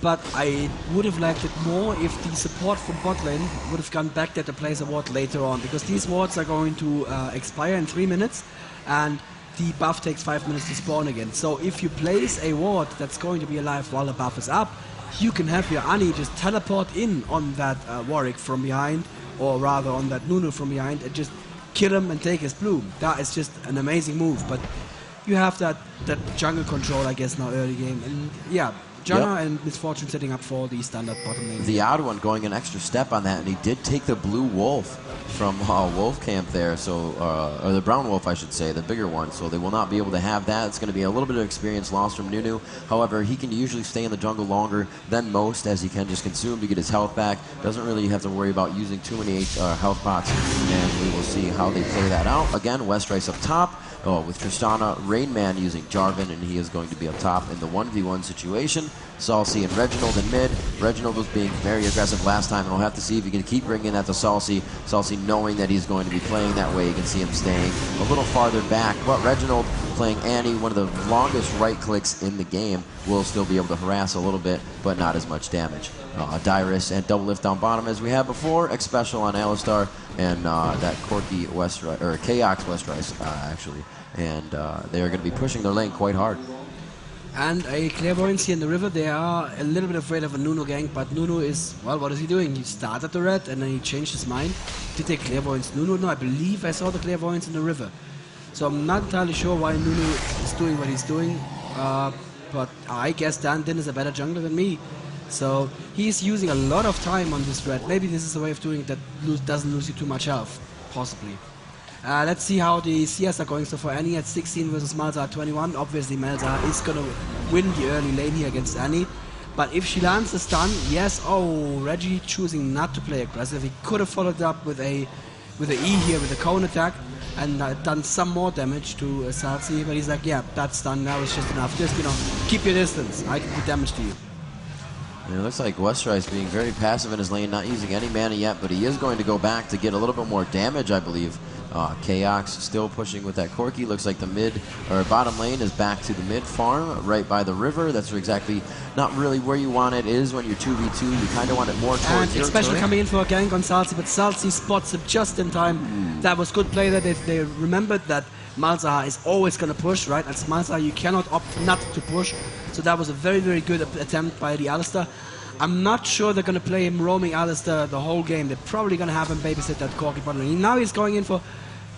but I would have liked it more if the support from bot lane would have gone back there to place a ward later on, because these wards are going to expire in 3 minutes, and the buff takes 5 minutes to spawn again. So if you place a ward that's going to be alive while the buff is up, you can have your Ani just teleport in on that Warwick from behind, or rather on that Nunu from behind, and just kill him and take his blue. That is just an amazing move, but you have that jungle control, I guess, now early game. And yeah, Janna and Misfortune setting up for the standard bottom lane. The odd one going an extra step on that, and he did take the blue wolf from Wolf Camp there, so or the brown wolf, I should say, the bigger one. So they will not be able to have that. It's going to be a little bit of experience lost from Nunu. However, he can usually stay in the jungle longer than most, as he can just consume to get his health back. Doesn't really have to worry about using too many health pots, and we will see how they play that out. Again, Westrice up top. With Tristana, Rainman using Jarvan, and he is going to be up top in the 1v1 situation. Salsi and Reginald in mid. Reginald was being very aggressive last time, and we'll have to see if he can keep bringing that to Salsi. Salsi knowing that he's going to be playing that way. You can see him staying a little farther back, but Reginald playing Annie, one of the longest right clicks in the game, will still be able to harass a little bit, but not as much damage. Dyrus and double lift down bottom as we had before. X special on Alistar and that Corki Westrice, or Chaox Westrice actually, and they are going to be pushing their lane quite hard. And a Clairvoyance here in the river. They are a little bit afraid of a Nunu gank, but Nunu is, well, what is he doing? He started the red and then he changed his mind. Did they Clairvoyance Nunu? No, I believe I saw the Clairvoyance in the river. So I'm not entirely sure why Nunu is doing what he's doing, but I guess Dan Din is a better jungler than me. So he's using a lot of time on this red. Maybe this is a way of doing it that doesn't lose you too much health, possibly. Let's see how the CS are going. So for Annie at 16 versus Malzahar at 21, obviously Malzahar is going to win the early lane here against Annie. But if she lands the stun, yes, Reggie choosing not to play aggressive. He could have followed up with a E here with a cone attack and done some more damage to Salsi, but he's like, yeah, that stun now is just enough. Just, keep your distance. I can do damage to you. And it looks like Westrice being very passive in his lane, not using any mana yet, but he is going to go back to get a little bit more damage, I believe. Chaox still pushing with that Corki. Looks like the mid or bottom lane is back to the mid farm right by the river. That's exactly not really where you want it. Is when you're 2v2, you kind of want it more towards your especially turret. Coming in for a gank on Salsi, but Salsi spots it just in time. That was good play there. They remembered that Malzahar is always going to push, right? As Malzahar, you cannot opt not to push. So that was a very, very good attempt by the Alistar. I'm not sure they're going to play him roaming Alistar the whole game. They're probably going to have him babysit that Corki bottom lane. Now he's going in for...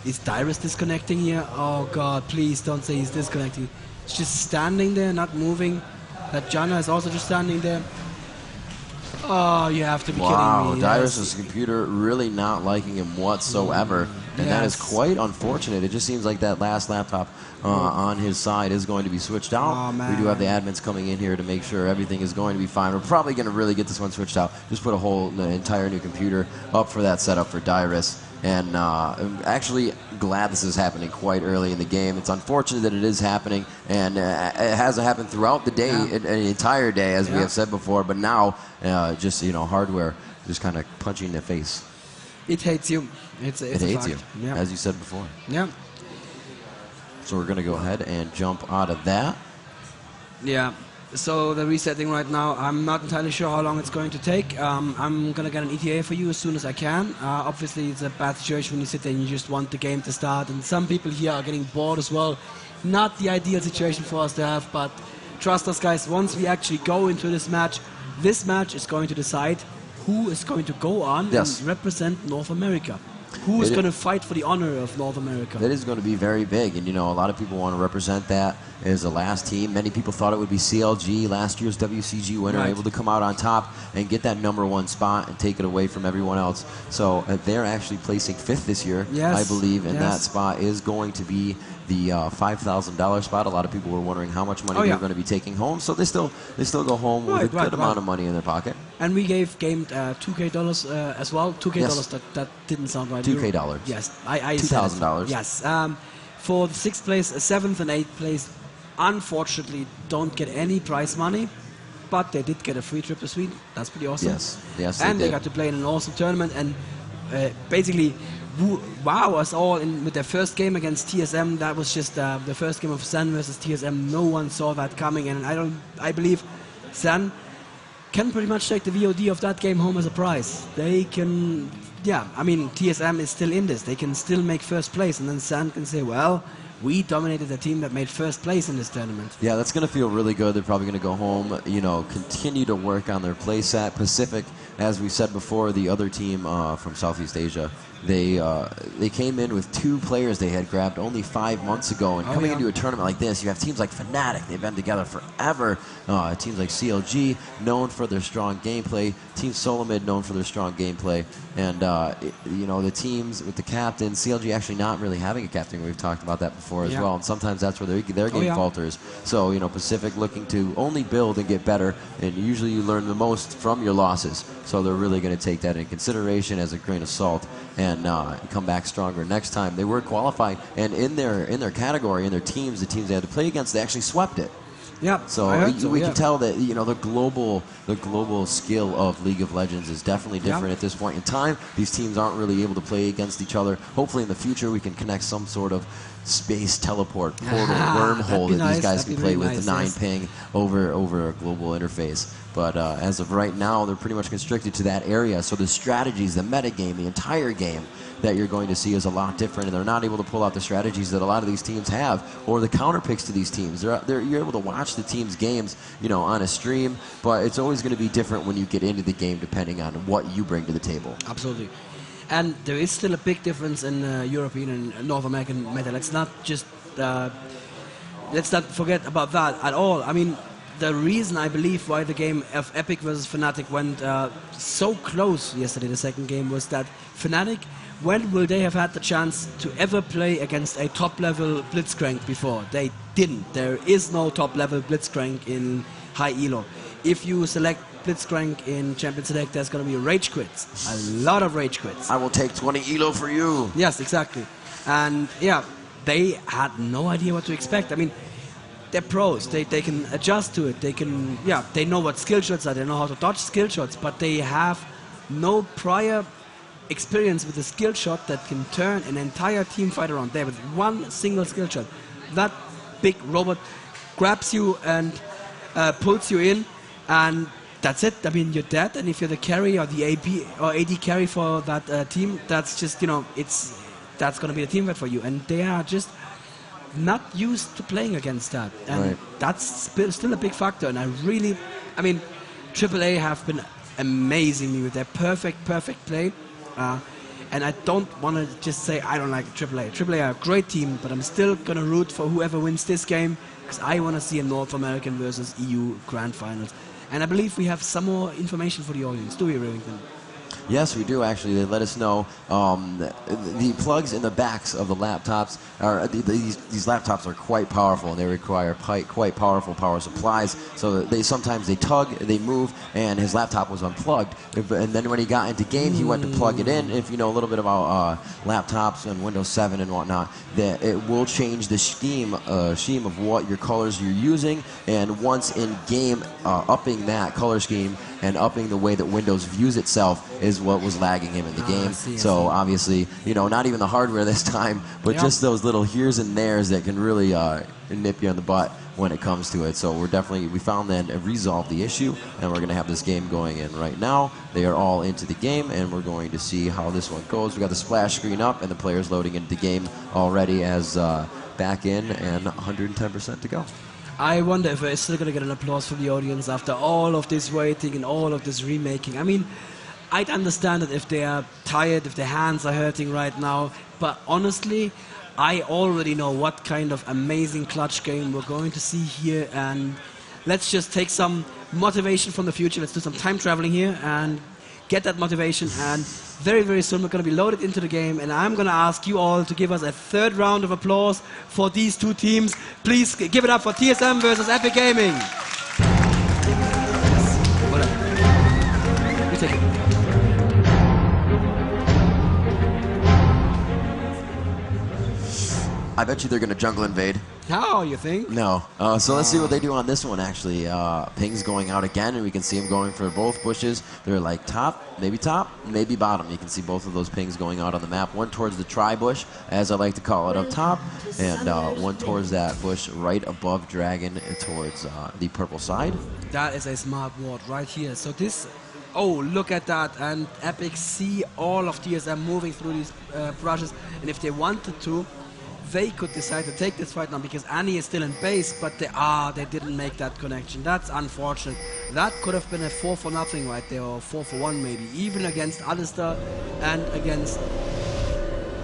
Is Dyrus disconnecting here? Oh god, please don't say he's disconnecting. He's just standing there, not moving. That Janna is also just standing there. Oh, you have to be kidding me. Wow, Dyrus' computer really not liking him whatsoever. And that is quite unfortunate. It just seems like that last laptop on his side is going to be switched out. Oh, man. We do have the admins coming in here to make sure everything is going to be fine. We're probably going to really get this one switched out. Just put an entire new computer up for that setup for Dyrus. And I'm actually glad this is happening quite early in the game. It's unfortunate that it is happening, and it hasn't happened throughout the day, an entire day, as we have said before. But now, just hardware just kind of punching in the face. It hates you. It hates you, as you said before. Yeah. So we're going to go ahead and jump out of that. Yeah. So the resetting right now, I'm not entirely sure how long it's going to take. I'm going to get an ETA for you as soon as I can. Obviously, it's a bad situation when you sit there and you just want the game to start. And some people here are getting bored as well. Not the ideal situation for us to have, but trust us, guys, once we actually go into this match is going to decide who is going to go on and represent North America. Who is going to fight for the honor of North America? That is going to be very big, and a lot of people want to represent that as the last team. Many people thought it would be CLG, last year's WCG winner, able to come out on top and get that #1 spot and take it away from everyone else. So they're actually placing 5th this year, I believe, and that spot is going to be the $5,000 spot. A lot of people were wondering how much money they were going to be taking home, so they still go home with a good amount of money in their pocket. And we gave game $2K as well. $2K. That didn't sound right. $2K. Yes, I $2,000. Yes. For the 6th place, 7th and 8th place, unfortunately, don't get any prize money, but they did get a free trip to Sweden. That's pretty awesome. Yes, and they got to play in an awesome tournament and basically wow us all with their first game against TSM. That was just the first game of Sen versus TSM. No one saw that coming, and I believe Sen can pretty much take the VOD of that game home as a prize. They can, I mean, TSM is still in this. They can still make first place, and then Sen can say, well, we dominated the team that made first place in this tournament. Yeah, that's going to feel really good. They're probably going to go home, continue to work on their play set. Pacific, as we said before, the other team from Southeast Asia, they came in with 2 players they had grabbed only 5 months ago, and coming into a tournament like this, you have teams like Fnatic, they've been together forever. Teams like CLG, known for their strong gameplay. Team SoloMid, known for their strong gameplay. And you know, the teams with the captain, CLG actually not really having a captain. We've talked about that before as well. And sometimes that's where their game falters. So you know, Pacific looking to only build and get better, and usually you learn the most from your losses. So they're really going to take that in consideration as a grain of salt and come back stronger next time. They were qualified, and in their category, in their teams, the teams they had to play against, they actually swept it. Yeah, so we can tell that, you know, the global skill of League of Legends is definitely different at this point in time. These teams aren't really able to play against each other. Hopefully in the future we can connect some sort of space teleport portal wormhole that these guys can play with the 9 ping over a global interface. But as of right now, they're pretty much constricted to that area. So the strategies, the meta game, the entire game that you're going to see is a lot different, and they're not able to pull out the strategies that a lot of these teams have, or the counter picks to these teams. You're able to watch the team's games, you know, on a stream, but it's always going to be different when you get into the game, depending on what you bring to the table. Absolutely. And there is still a big difference in European and North American meta. Let's not forget about that at all. I mean, the reason I believe why the game of Epik versus Fnatic went so close yesterday, the second game, was that Fnatic, when will they have had the chance to ever play against a top-level Blitzcrank before? They didn't. There is no top-level Blitzcrank in high elo. If you select Blitzcrank in Champion Select, there's going to be rage quits. A lot of rage quits. I will take 20 elo for you. Yes, exactly. And yeah, they had no idea what to expect. I mean, they're pros. They can adjust to it. They can, they know what skill shots are. They know how to dodge skill shots, but they have no prior experience with a skill shot that can turn an entire team fight around there with one single skill shot. That big robot grabs you and pulls you in, and that's it. I mean, you're dead. And if you're the carry or the AP or AD carry for that team, that's just, you know, that's going to be a team fight for you. And they are just not used to playing against that, and that's still a big factor. And I mean, AAA have been amazing me with their perfect play. And I don't want to just say I don't like AAA. AAA are a great team, but I'm still going to root for whoever wins this game, because I want to see a North American versus EU Grand Finals. And I believe we have some more information for the audience. Do we, Rivington? Yes, we do, actually. They let us know the plugs in the backs of the laptops are these laptops are quite powerful, and they require quite powerful power supplies. So they sometimes tug, they move, and his laptop was unplugged. And then when he got into game, he went to plug it in. If you know a little bit about laptops and Windows 7 and whatnot, that it will change the scheme of what your colors you're using, and once in game, upping that color scheme and upping the way that Windows views itself is what was lagging him in the game. I see. Obviously, you know, not even the hardware this time, but just those little here's and there's that can really nip you in the butt when it comes to it. So we found then resolved the issue, and we're going to have this game going in right now. They are all into the game, and we're going to see how this one goes. We got the splash screen up, and the players loading into the game already as back in, and 110% to go. I wonder if we're still going to get an applause from the audience after all of this waiting and all of this remaking. I mean, I'd understand it if they are tired, if their hands are hurting right now, but honestly, I already know what kind of amazing clutch game we're going to see here, and let's just take some motivation from the future. Let's do some time traveling here and get that motivation, and very, very soon we're going to be loaded into the game, and I'm going to ask you all to give us a third round of applause for these two teams. Please give it up for TSM versus Epik Gaming. Yes. You take it. I bet you they're going to jungle invade. How, you think? No. So let's see what they do on this one, actually. Ping's going out again, and we can see him going for both bushes. They're like top, maybe bottom. You can see both of those pings going out on the map. One towards the tri-bush, as I like to call it, up top, and one towards that bush right above Dragon towards the purple side. That is a smart ward right here. So this... Oh, look at that. And Epik see all of TSM moving through these brushes, and if they wanted to, they could decide to take this fight now, because Annie is still in base, but they didn't make that connection. That's unfortunate. That could have been a 4-0 right there, or 4-1 maybe, even against Alistair and against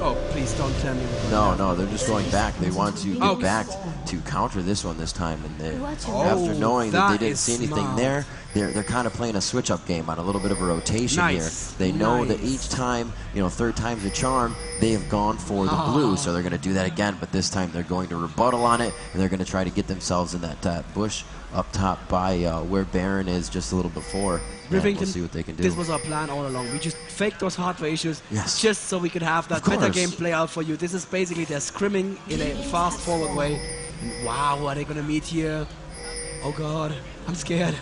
Oh, please don't tell me. No, they're just going back. They want to get back to counter this one this time. And after knowing that they didn't see anything there, they're kind of playing a switch-up game on a little bit of a rotation here. They know that each time, third time's a charm, they have gone for the blue, so they're going to do that again. But this time they're going to rebuttal on it, and they're going to try to get themselves in that bush up top by where Baron is just a little before. We'll see what they can do. This was our plan all along. We just faked those hardware issues just so we could have that meta game play out for you. This is basically they're scrimming in a fast-forward way. And wow, are they going to meet here? Oh God, I'm scared.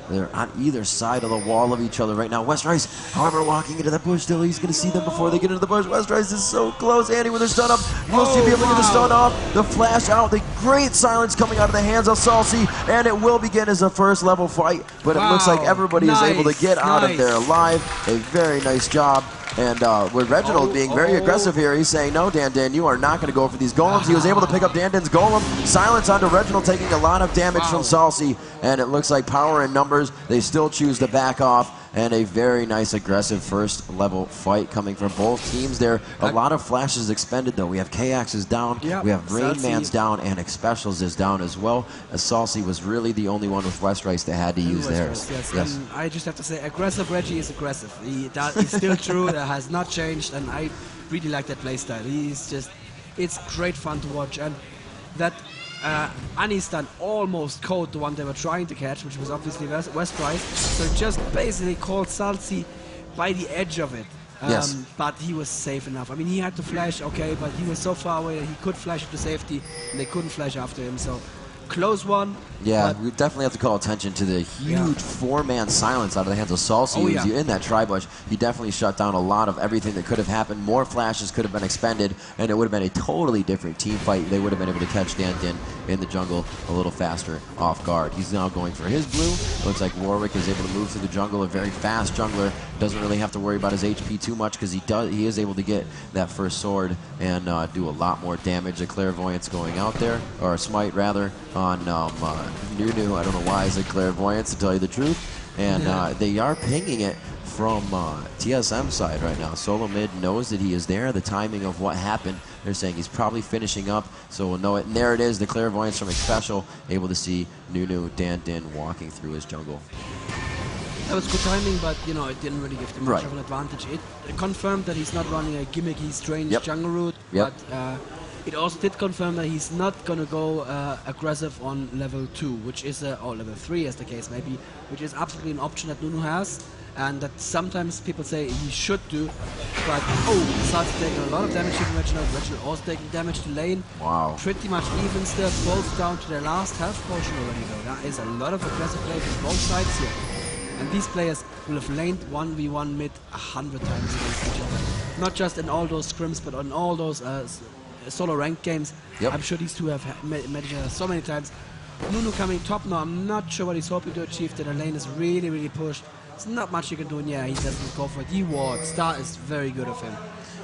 They're on either side of the wall of each other right now. Westrice, however, walking into that bush still. He's going to see them before they get into the bush. Westrice is so close. Andy with her stun up. Will she be able to get the stun off? The flash out. The great silence coming out of the hands of Salsi. And it will begin as a first level fight. But it looks like everybody is able to get out of there alive. A very nice job. And with Reginald being very aggressive here, he's saying, no, Dan, you are not going to go for these golems. He was able to pick up Dan's golem. Silence onto Reginald, taking a lot of damage from Salsi. And it looks like power and numbers, they still choose to back off. And a very nice aggressive first level fight coming from both teams there. A lot of flashes expended though. We have Kax is down, we have Rain Man's down, and Xpecials is down as well. As Salsi was really the only one with Westrice that had to use theirs. Yes. And I just have to say, aggressive Reggie is aggressive. That is still true. That has not changed, and I really like that playstyle. It's great fun to watch, and that Annie's done almost caught the one they were trying to catch, which was obviously Westrice. So just basically caught Salsi by the edge of it. But he was safe enough. I mean, he had to flash, okay, but he was so far away that he could flash to safety, and they couldn't flash after him. So close one. Yeah, we definitely have to call attention to the huge four-man silence out of the hands of Salsi. In that tri-bush, he definitely shut down a lot of everything that could have happened. More flashes could have been expended, and it would have been a totally different team fight. They would have been able to catch Dan in the jungle a little faster off guard. He's now going for his blue. It looks like Warwick is able to move through the jungle, a very fast jungler. Doesn't really have to worry about his HP too much because he is able to get that first sword and do a lot more damage. The Clairvoyance going out there, or Smite rather, on Nunu. I don't know why I said Clairvoyance, to tell you the truth. And they are pinging it from TSM side right now. SoloMid knows that he is there. The timing of what happened, they're saying he's probably finishing up, so we'll know it. And there it is, the Clairvoyance from Xpecial, able to see Nunu Dan walking through his jungle. That was good timing, but it didn't really give him much of an advantage. It confirmed that he's not running a gimmicky, strange jungle route, but it also did confirm that he's not going to go aggressive on level 2, which is, or level 3 as the case may be, which is absolutely an option that Nunu has, and that sometimes people say he should do, but he starts taking a lot of damage from Reginald. Reginald also taking damage to lane. Wow. Pretty much even still, both down to their last health potion already though. That is a lot of aggressive play from both sides here. And these players will have laned 1v1 mid 100 times against each other. Not just in all those scrims, but on all those solo ranked games. I'm sure these two have met each other so many times. Nunu coming top now, I'm not sure what he's hoping to achieve. The lane is really, really pushed. There's not much you can do, and he doesn't go for it. He wards. Start is very good of him.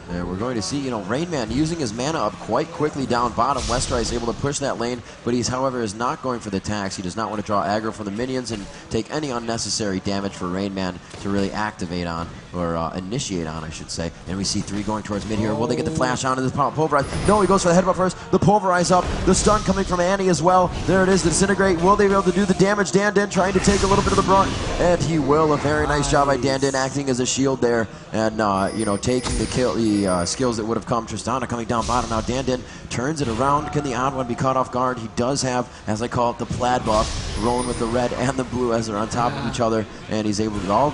And we're going to see, Rain Man using his mana up quite quickly down bottom. Westrice is able to push that lane, but however, is not going for the tax. He does not want to draw aggro from the minions and take any unnecessary damage for Rain Man to really activate on, or initiate on, I should say. And we see 3 going towards mid here. Will they get the flash onto this Pulverize? No, he goes for the headbutt first. The Pulverize up. The stun coming from Annie as well. There it is, the Disintegrate. Will they be able to do the damage? Dan trying to take a little bit of the brunt, and he will. A very nice job by Dan acting as a shield there, and taking the kill. Skills that would have come. Tristana coming down bottom now. Dan turns it around. Can the odd one be caught off guard? He does have, as I call it, the plaid buff, rolling with the red and the blue as they're on top of each other, and he's able to, all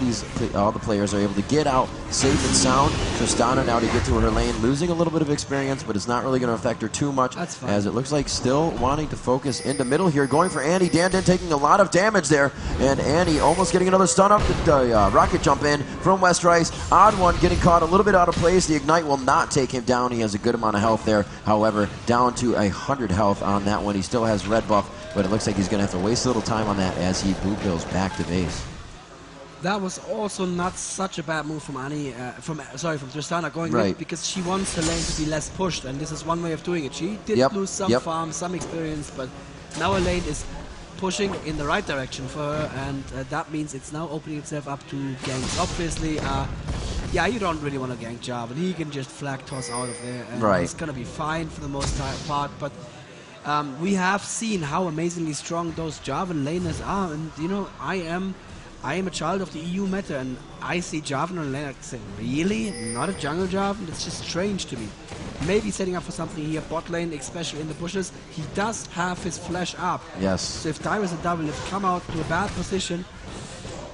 the players are able to get out safe and sound. Tristana now to get to her lane, losing a little bit of experience, but it's not really going to affect her too much, as it looks like still wanting to focus into middle here, going for Annie. Dan taking a lot of damage there, and Annie almost getting another stun up. The rocket jump in from Westrice. Odd one getting caught a little bit out of place. The Ignite will not take him down. He has a good amount of health there. However, down to 100 health on that one. He still has red buff, but it looks like he's going to have to waste a little time on that as he blue pills back to base. That was also not such a bad move from Annie, from Tristana going mid, because she wants the lane to be less pushed, and this is one way of doing it. She did lose some farm, some experience, but now her lane is pushing in the right direction for her, and that means it's now opening itself up to ganks. Obviously, yeah, you don't really want to gank Jarvan. He can just flag toss out of there, and Right. he's gonna be fine for the most part. But we have seen how amazingly strong those Jarvan laners are, and you know, I am a child of the EU meta, and I see Jarvan on lane. I say, really? Not a jungle Jarvan? It's just strange to me. Maybe setting up for something here, bot lane, especially in the bushes. He does have his flash up. Yes. So if Dyrus and double lift come out to a bad position,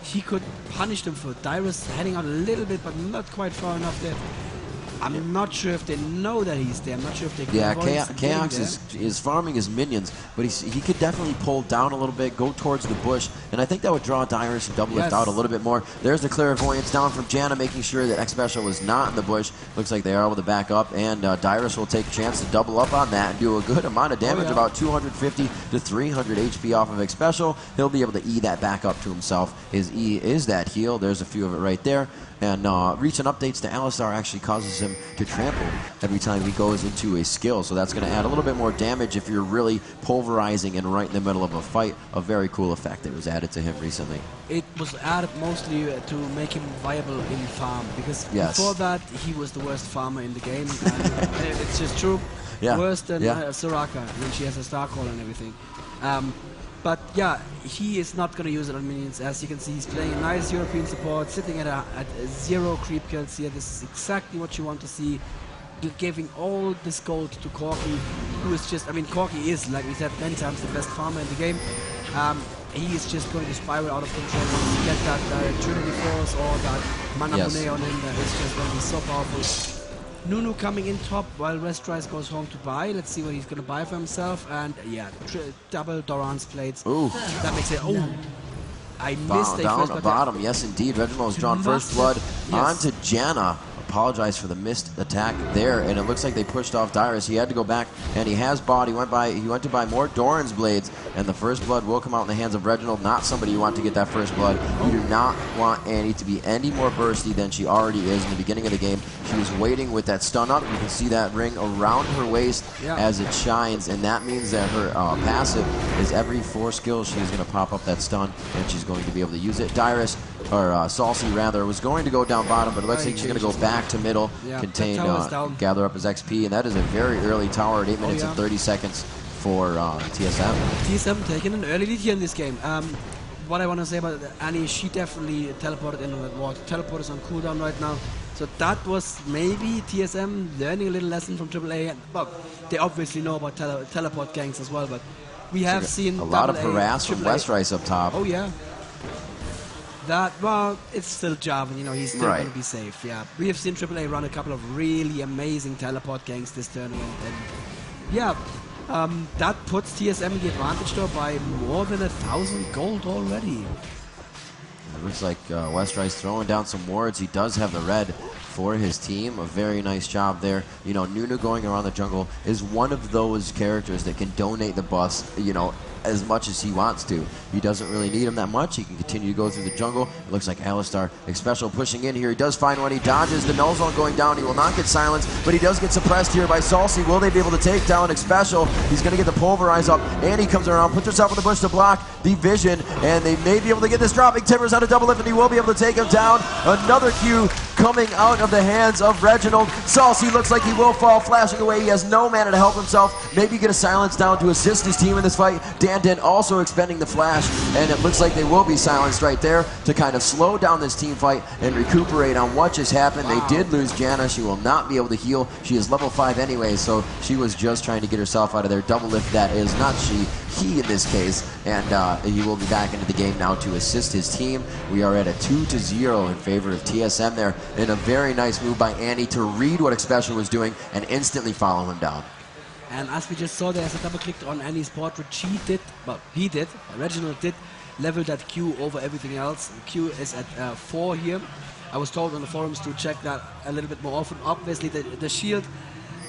he could punish them for it. Dyrus heading out a little bit, but not quite far enough there. I'm not sure if they know that he's there. I'm not sure if they can avoid Chaos is farming his minions, but he could definitely pull down a little bit, go towards the bush, and I think that would draw Dyrus and double lift out a little bit more. There's the clairvoyance down from Janna, making sure that X Special is not in the bush. Looks like they are able to back up, and Dyrus will take a chance to double up on that and do a good amount of damage, about 250 to 300 HP off of X Special. He'll be able to E that back up to himself. His E is that heal. There's a few of it right there. And recent updates to Alistar actually causes him to trample every time he goes into a skill. So that's going to add a little bit more damage if you're really pulverizing and right in the middle of a fight. A very cool effect that was added to him recently. It was added mostly to make him viable in farm, because before that he was the worst farmer in the game. And it's just true. Worse than Soraka when she has a star call and everything. But yeah, he is not going to use it on minions. As you can see, he's playing a nice European support, sitting at 0 creep kills here. This is exactly what you want to see. Giving all this gold to Corki, who is just, I mean, Corki is, like we said many times, the best farmer in the game. He is just going to spiral out of control. Once you get that Trinity Force or that Mana Bune on him, it's just going to be so powerful. Nunu coming in top while Restrise goes home to buy. Let's see what he's going to buy for himself. And yeah, double Doran's plates. Ooh. That makes it. Oh, I missed a down first bottom. Yes, indeed. Reginald has drawn first blood onto Janna. Apologize for the missed attack there, and it looks like they pushed off Dyrus. He had to go back, and he has bought. He went to buy more Doran's blades, and the first blood will come out in the hands of Reginald. Not somebody you want to get that first blood. You do not want Annie to be any more bursty than she already is in the beginning of the game. She was waiting with that stun up. You can see that ring around her waist as it shines, and that means that her passive is every 4 skills she's going to pop up that stun, and she's going to be able to use it. Dyrus, or Salsi rather, was going to go down bottom, but it looks like she's going to go back to middle, contain, gather up his XP, and that is a very early tower at 8 minutes and 30 seconds for TSM. TSM taking an early lead here in this game. What I want to say about Annie, she definitely teleported in on that ward. Teleport is on cooldown right now. So that was maybe TSM learning a little lesson from AAA. Well, they obviously know about teleport ganks as well, but we have seen a lot of harass from Westrice up top. Oh yeah. That, well, it's still Jarvan, you know, he's still going to be safe, We have seen AAA run a couple of really amazing teleport ganks this tournament, and that puts TSM in the advantage though by more than 1,000 gold already. It looks like Westrice throwing down some wards. He does have the red for his team. A very nice job there. You know, Nunu going around the jungle is one of those characters that can donate the buffs, you know, as much as he wants to. He doesn't really need him that much. He can continue to go through the jungle. It looks like Alistar, Special pushing in here. He does find one. He dodges. The null zone going down. He will not get silenced, but he does get suppressed here by Salsi. Will they be able to take down Special? He's going to get the pulverize up, and he comes around, puts herself in the bush to block the vision, and they may be able to get this dropping. Timbers on a double lift, and he will be able to take him down. Another Q coming out of the hands of Reginald. Salsi looks like he will fall, flashing away. He has no mana to help himself. Maybe get a silence down to assist his team in this fight. Dan also expending the flash, and it looks like they will be silenced right there to kind of slow down this team fight and recuperate on what just happened. They did lose Janna. She will not be able to heal. She is level 5 anyway, so she was just trying to get herself out of there. Double lift that is, not she, he in this case, and he will be back into the game now to assist his team. We are at a 2-0 in favor of TSM there, and a very nice move by Annie to read what Special was doing and instantly follow him down. And as we just saw there, as I double-clicked on Annie's portrait, he did, Reginald did, level that Q over everything else. Q is at 4 here. I was told on the forums to check that a little bit more often. Obviously, the shield,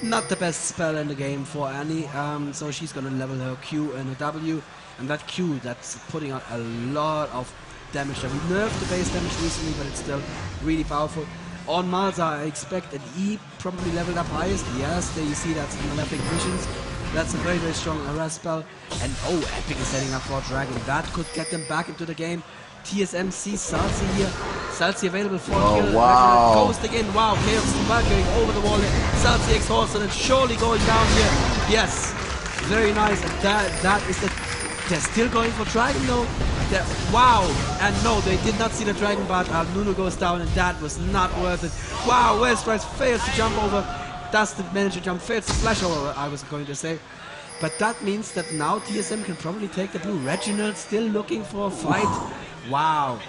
not the best spell in the game for Annie, so she's going to level her Q and her W. And that Q, that's putting out a lot of damage. We nerfed the base damage recently, but it's still really powerful. On Malza, I expect an E, probably leveled up highest. Yes, there you see that's in the Epik visions. That's a very, very strong arrest spell. And oh, Epik is setting up for Dragon. That could get them back into the game. TSM sees Salsi here. Salsi available for Oh, kill. wow. Ghosting in. Wow, Chaos Stomach going over the wall. Salsi exhausted and surely going down here. Yes, very nice. And that is the... They're still going for Dragon though. Wow. And no, they did not see the Dragon, but Nunu goes down and that was not worth it. Wow, Westrise fails to jump over. Doesn't manage to jump, fails to flash over, I was going to say. But that means that now TSM can probably take the blue. Reginald still looking for a fight. Wow.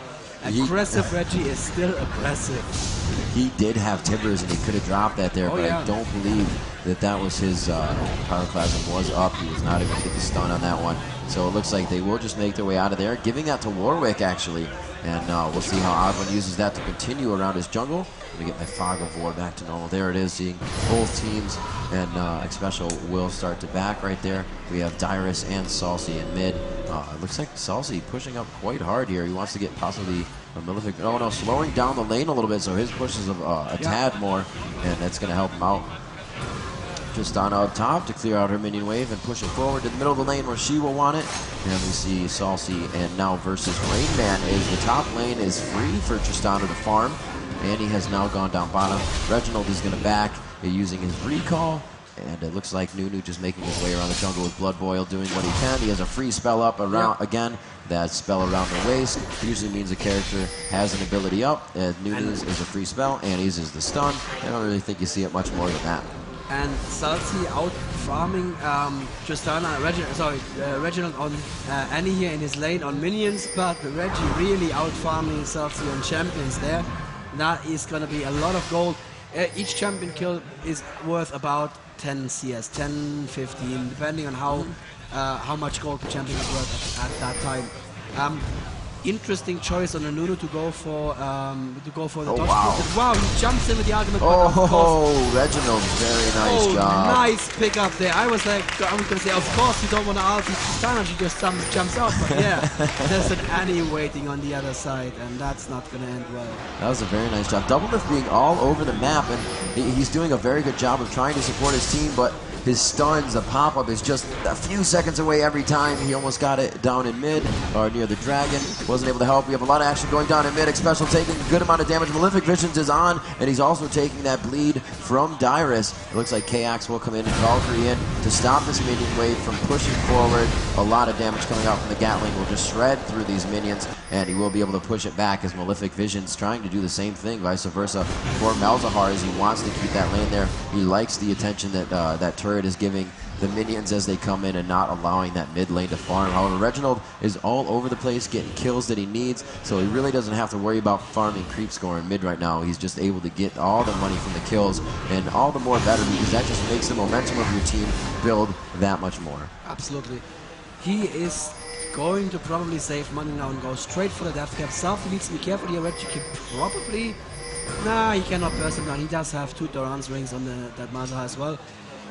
Aggressive Reggie is still aggressive. He did have Tibbers and he could have dropped that there, but yeah. I don't believe that was his Pyroclasm was up. He was not able to get the stun on that one. So it looks like they will just make their way out of there, giving that to Warwick actually. And we'll see how Oddwin uses that to continue around his jungle. Let me get my Fog of War back to normal. There it is, seeing both teams, and Xpecial will start to back right there. We have Dyrus and Salsi in mid. It looks like Salsi pushing up quite hard here. He wants to get possibly a Malefic. Oh no, slowing down the lane a little bit, so his push is a tad more, and that's going to help him out. Tristana up top to clear out her minion wave and push it forward to the middle of the lane where she will want it. And we see Salsi and now versus Rain Man is the top lane is free for Tristana to farm. Andy has now gone down bottom. Reginald is going to back using his recall. And it looks like Nunu just making his way around the jungle with Blood Boil, doing what he can. He has a free spell up around again. That spell around the waist usually means a character has an ability up. Nunu's is a free spell, Annie's is the stun. I don't really think you see it much more than that. And Salsi out farming Tristana, Reginald on Annie here in his lane on minions, but Reggie really out farming Salsi on champions there. That is going to be a lot of gold. Each champion kill is worth about 10 CS, 10, 15, depending on how much gold the champion is worth at that time. Interesting choice on a Nunu to go for the dodge. Wow, he jumps in with the argument. Reginald, very nice job. Nice pick up there. I was going to say, of course you don't want to ulti Tristana, she just jumps out, but yeah, there's an Annie waiting on the other side, and that's not going to end well. That was a very nice job. Doublelift being all over the map, and he's doing a very good job of trying to support his team, but his stuns, the pop-up is just a few seconds away every time. He almost got it down in mid, or near the dragon. Wasn't able to help. We have a lot of action going down in mid. Xpecial taking a good amount of damage. Malefic Visions is on, and he's also taking that bleed from Dyrus. It looks like Kax will come in and Valkyrie in to stop this minion wave from pushing forward. A lot of damage coming out from the Gatling will just shred through these minions, and he will be able to push it back as Malefic Visions trying to do the same thing, vice versa, for Malzahar as he wants to keep that lane there. He likes the attention that that turret is giving the minions as they come in and not allowing that mid lane to farm. However, Reginald is all over the place getting kills that he needs, so he really doesn't have to worry about farming creep score in mid right now. He's just able to get all the money from the kills, and all the more better because that just makes the momentum of your team build that much more. Absolutely. He is going to probably save money now and go straight for the death cap. Self needs to be careful here. Reggie can probably... Nah, he cannot burst him down. He does have 2 Doran's rings on that Malzahar as well.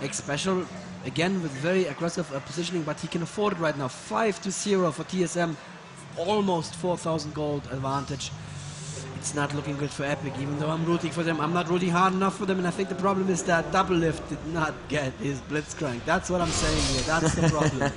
Xpecial, again, with very aggressive positioning, but he can afford it right now. 5-0 for TSM. Almost 4,000 gold advantage. It's not looking good for Epik, even though I'm rooting for them. I'm not rooting hard enough for them, and I think the problem is that Doublelift did not get his Blitzcrank. That's what I'm saying here. That's the problem.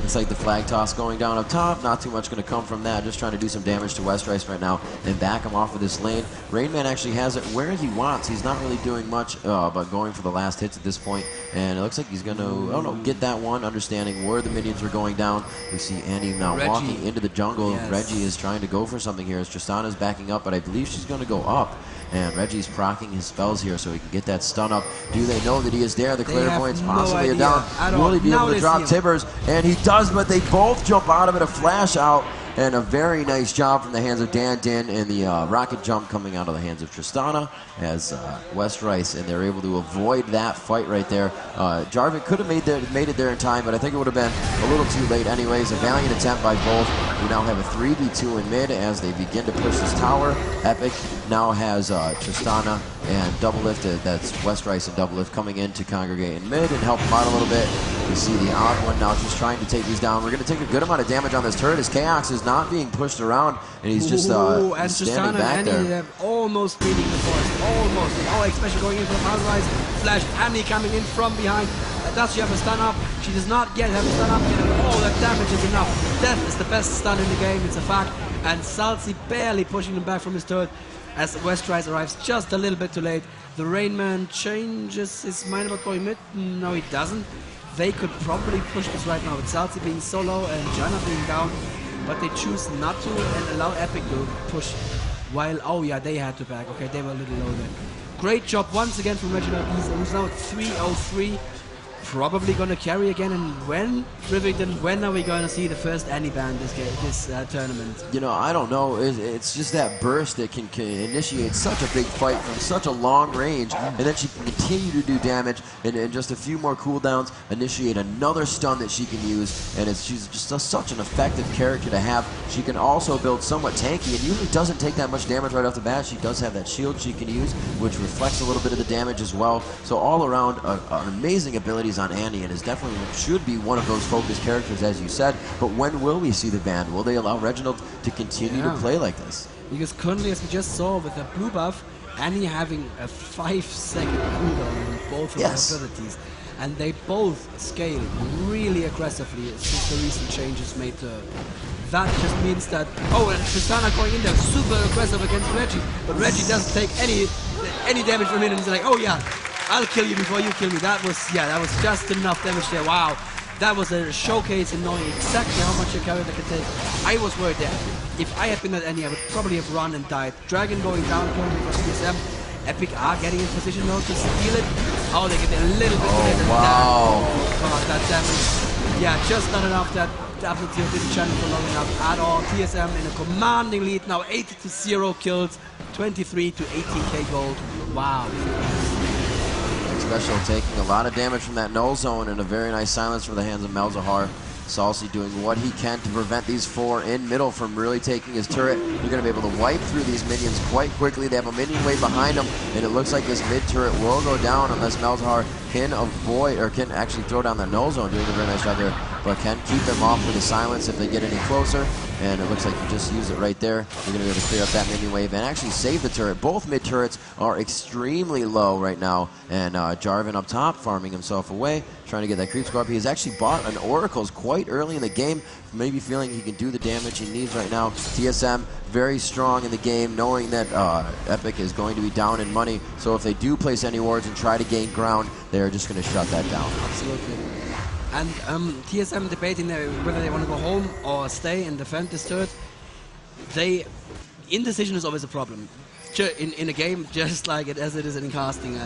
Looks like the flag toss going down up top. Not too much going to come from that. Just trying to do some damage to Westrice right now and back him off of this lane. Rainman actually has it where he wants. He's not really doing much, but going for the last hits at this point. And it looks like he's going to, get that one, understanding where the minions were going down. We see Annie now walking into the jungle. Yes. Reggie is trying to go for something here as Tristana's backing up, but I believe she's going to go up. And Reggie's proccing his spells here so he can get that stun up. Do they know that he is there? The clairvoyance possibly a down. Will he be able to drop Tibbers? And he does, but they both jump out of it, a flash out. And a very nice job from the hands of Dan Din, and the rocket jump coming out of the hands of Tristana as Westrice, and they're able to avoid that fight right there. Jarvan could have made it there in time, but I think it would have been a little too late anyways. A valiant attempt by both. We now have a 3v2 in mid as they begin to push this tower. Epik now has Tristana and Doublelift, that's Westrice and Doublelift coming in to congregate in mid and help them out a little bit. We see the odd one now just trying to take these down. We're going to take a good amount of damage on this turret as Chaos is not being pushed around, and he's just standing back there. Almost beating the forest, almost. Oh, especially going in for the power rise. Flash, Annie coming in from behind. does she have a stun up? She does not yet have a stun up. Oh, that damage is enough. Death is the best stun in the game, it's a fact. And Salsi barely pushing him back from his turret as Westrise arrives just a little bit too late. The Rainman changes his mind about going mid. No, he doesn't. They could probably push this right now with Salsi being so low and Jana being down, but they choose not to and allow Epik to push. While, oh yeah, they had to back. Okay, they were a little low there. Great job once again from Reginald, who's now at 303. Probably gonna carry again, and when are we gonna see the first Annie ban this tournament? You know, I don't know. It's just that burst that can initiate such a big fight from such a long range, and then she can continue to do damage, and in just a few more cooldowns, initiate another stun that she can use, and she's just such an effective character to have. She can also build somewhat tanky, and usually doesn't take that much damage right off the bat. She does have that shield she can use, which reflects a little bit of the damage as well. So all around, amazing abilities on Annie, and is definitely should be one of those focused characters, as you said. But when will we see the ban? Will they allow Reginald to continue to play like this? Because currently, as we just saw with the blue buff, Annie having a 5-second cooldown on both of her abilities, and they both scale really aggressively since the recent changes made to her. That just means that, oh, and Tristana going in there super aggressive against Reggie, but Reggie doesn't take any damage from it, and he's like, oh yeah, I'll kill you before you kill me. That was just enough damage there. Wow. That was a showcase in knowing exactly how much your character can take. I was worried there. If I had been at Annie, I would probably have run and died. Dragon going down, currently for TSM. Epik are getting in position now to steal it. Oh, they get a little bit of it. Wow. Oh, God, that damage. Yeah, just not enough. That definitely didn't channel for long enough at all. TSM in a commanding lead now, 80-0 kills, 23 to 18k gold. Wow. Special taking a lot of damage from that null zone, and a very nice silence for the hands of Malzahar. Salsi doing what he can to prevent these four in middle from really taking his turret. You're going to be able to wipe through these minions quite quickly. They have a minion wave behind them, and it looks like this mid turret will go down unless Malzahar can avoid, or can actually throw down the null zone, doing a very nice job there, but can keep them off with the silence if they get any closer. And it looks like you just use it right there. You're going to be able to clear up that minion wave and actually save the turret. Both mid turrets are extremely low right now, and Jarvan up top farming himself away, trying to get that creep squad. He has actually bought an Oracle's quite early in the game, maybe feeling he can do the damage he needs right now. TSM very strong in the game, knowing that Epik is going to be down in money, so if they do place any wards and try to gain ground, they're just going to shut that down. Absolutely. And TSM debating whether they want to go home or stay and defend this turret. Indecision is always a problem in a game, just like as it is in casting.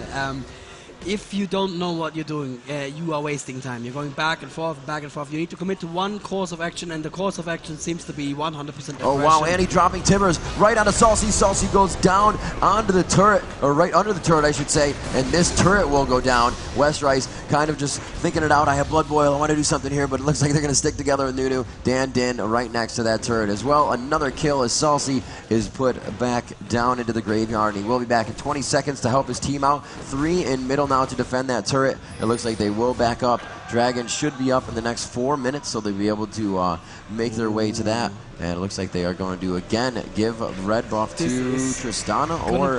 If you don't know what you're doing, you are wasting time. You're going back and forth, back and forth. You need to commit to one course of action, and the course of action seems to be 100% aggression. Oh wow, Annie dropping timbers right onto Salsi. Salsi goes down onto the turret, or right under the turret, I should say, and this turret will go down. Westrice kind of just thinking it out. I have Blood Boil, I want to do something here, but it looks like they're going to stick together with Nunu. Dan Din right next to that turret as well. Another kill as Salsi is put back down into the graveyard, and he will be back in 20 seconds to help his team out. 3 in middle now to defend that turret. It looks like they will back up. Dragon should be up in the next 4 minutes, so they'll be able to make their way to that. And it looks like they are going to again give red buff to Tristana or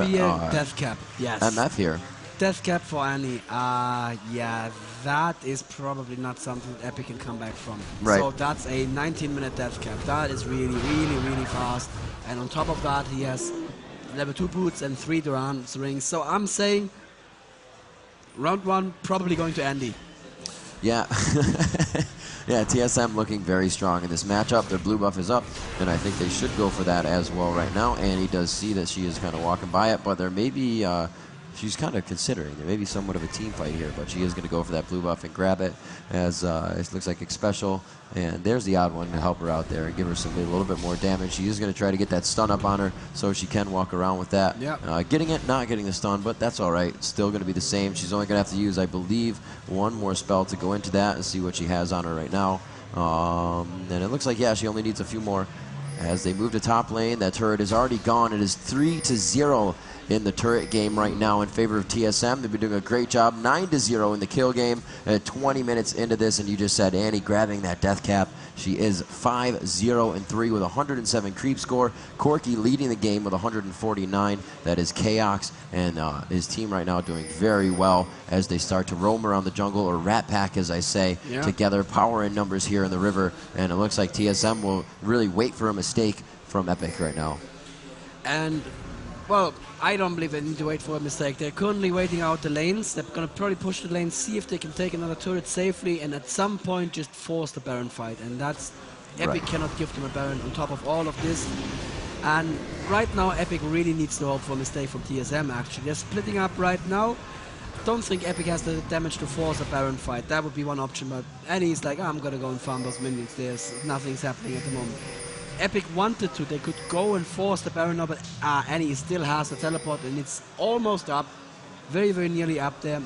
death cap. Yes. MF here. Death cap for Annie. Yeah, that is probably not something that Epik can come back from. Right. So that's a 19-minute death cap. That is really, really, really fast. And on top of that, he has level 2 boots and 3 Duran's rings. So I'm saying round 1 probably going to Andy. Yeah. Yeah, TSM looking very strong in this matchup. Their blue buff is up, and I think they should go for that as well right now. Annie does see that she is kind of walking by it, but there may be, she's kind of considering. There may be somewhat of a team fight here, but she is going to go for that blue buff and grab it, as it looks like it's special. And there's the odd one to help her out there and give her a little bit more damage. She is going to try to get that stun up on her so she can walk around with that. Yep. Getting it, not getting the stun, but that's all right. Still going to be the same. She's only going to have to use, I believe, one more spell to go into that and see what she has on her right now. And it looks like, yeah, she only needs a few more. As they move to top lane, that turret is already gone. It is 3-0 in the turret game right now in favor of TSM. They've been doing a great job. 9-0 in the kill game. 20 minutes into this, and you just said Annie grabbing that death cap. She is 5-0-3 with 107 creep score. Corky leading the game with 149. That is Chaos, and his team right now doing very well as they start to roam around the jungle, or rat pack as I say, together. Power in numbers here in the river, and it looks like TSM will really wait for a mistake from Epik right now. And, well, I don't believe they need to wait for a mistake. They're currently waiting out the lanes. They're going to probably push the lanes, see if they can take another turret safely, and at some point just force the Baron fight. And that's... Epik cannot give them a Baron on top of all of this. And right now, Epik really needs to hope for a mistake from TSM, actually. They're splitting up right now. Don't think Epik has the damage to force a Baron fight. That would be one option, but Annie's like, I'm going to go and farm those minions. There's nothing's happening at the moment. Epik wanted to, they could go and force the Baron up, but Annie still has the teleport, and it's almost up, very, very nearly up there.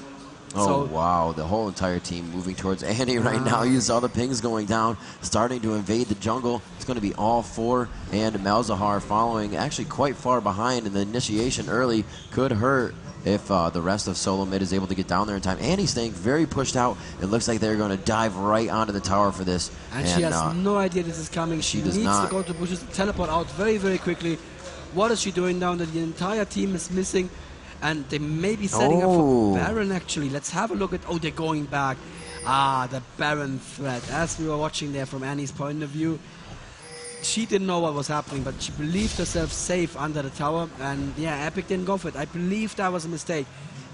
Oh, so, wow, the whole entire team moving towards Annie right now. You saw the pings going down, starting to invade the jungle. It's going to be all four, and Malzahar following actually quite far behind, and the initiation early could hurt if the rest of SoloMid is able to get down there in time. Annie's staying very pushed out. It looks like they're going to dive right onto the tower for this. And she has no idea this is coming. She needs to go to bushes, teleport out very, very quickly. What is she doing down there? The entire team is missing. And they may be setting up for Baron, actually. Let's have a look at... Oh, they're going back. Ah, the Baron threat. As we were watching there from Annie's point of view, she didn't know what was happening, but she believed herself safe under the tower. And, yeah, Epik didn't go for it. I believe that was a mistake.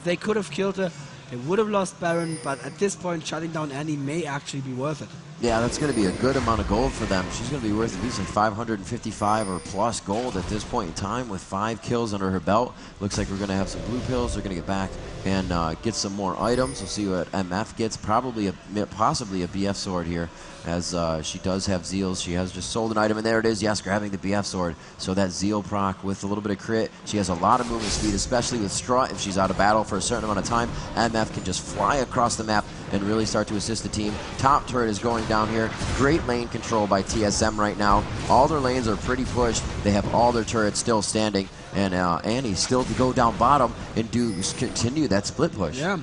They could have killed her. They would have lost Baron, but at this point, shutting down Annie may actually be worth it. Yeah, that's going to be a good amount of gold for them. She's going to be worth at least like 555 or plus gold at this point in time with 5 kills under her belt. Looks like we're going to have some blue pills. They're going to get back and get some more items. We'll see what MF gets. Probably possibly a BF sword here, as she does have Zeals. She has just sold an item, and there it is. Yes, grabbing the BF sword. So that Zeal proc with a little bit of crit. She has a lot of movement speed, especially with Strut. If she's out of battle for a certain amount of time, MF can just fly across the map and really start to assist the team. Top turret is going down here. Great lane control by TSM right now. All their lanes are pretty pushed. They have all their turrets still standing, and Annie still to go down bottom and continue that split push. Yeah.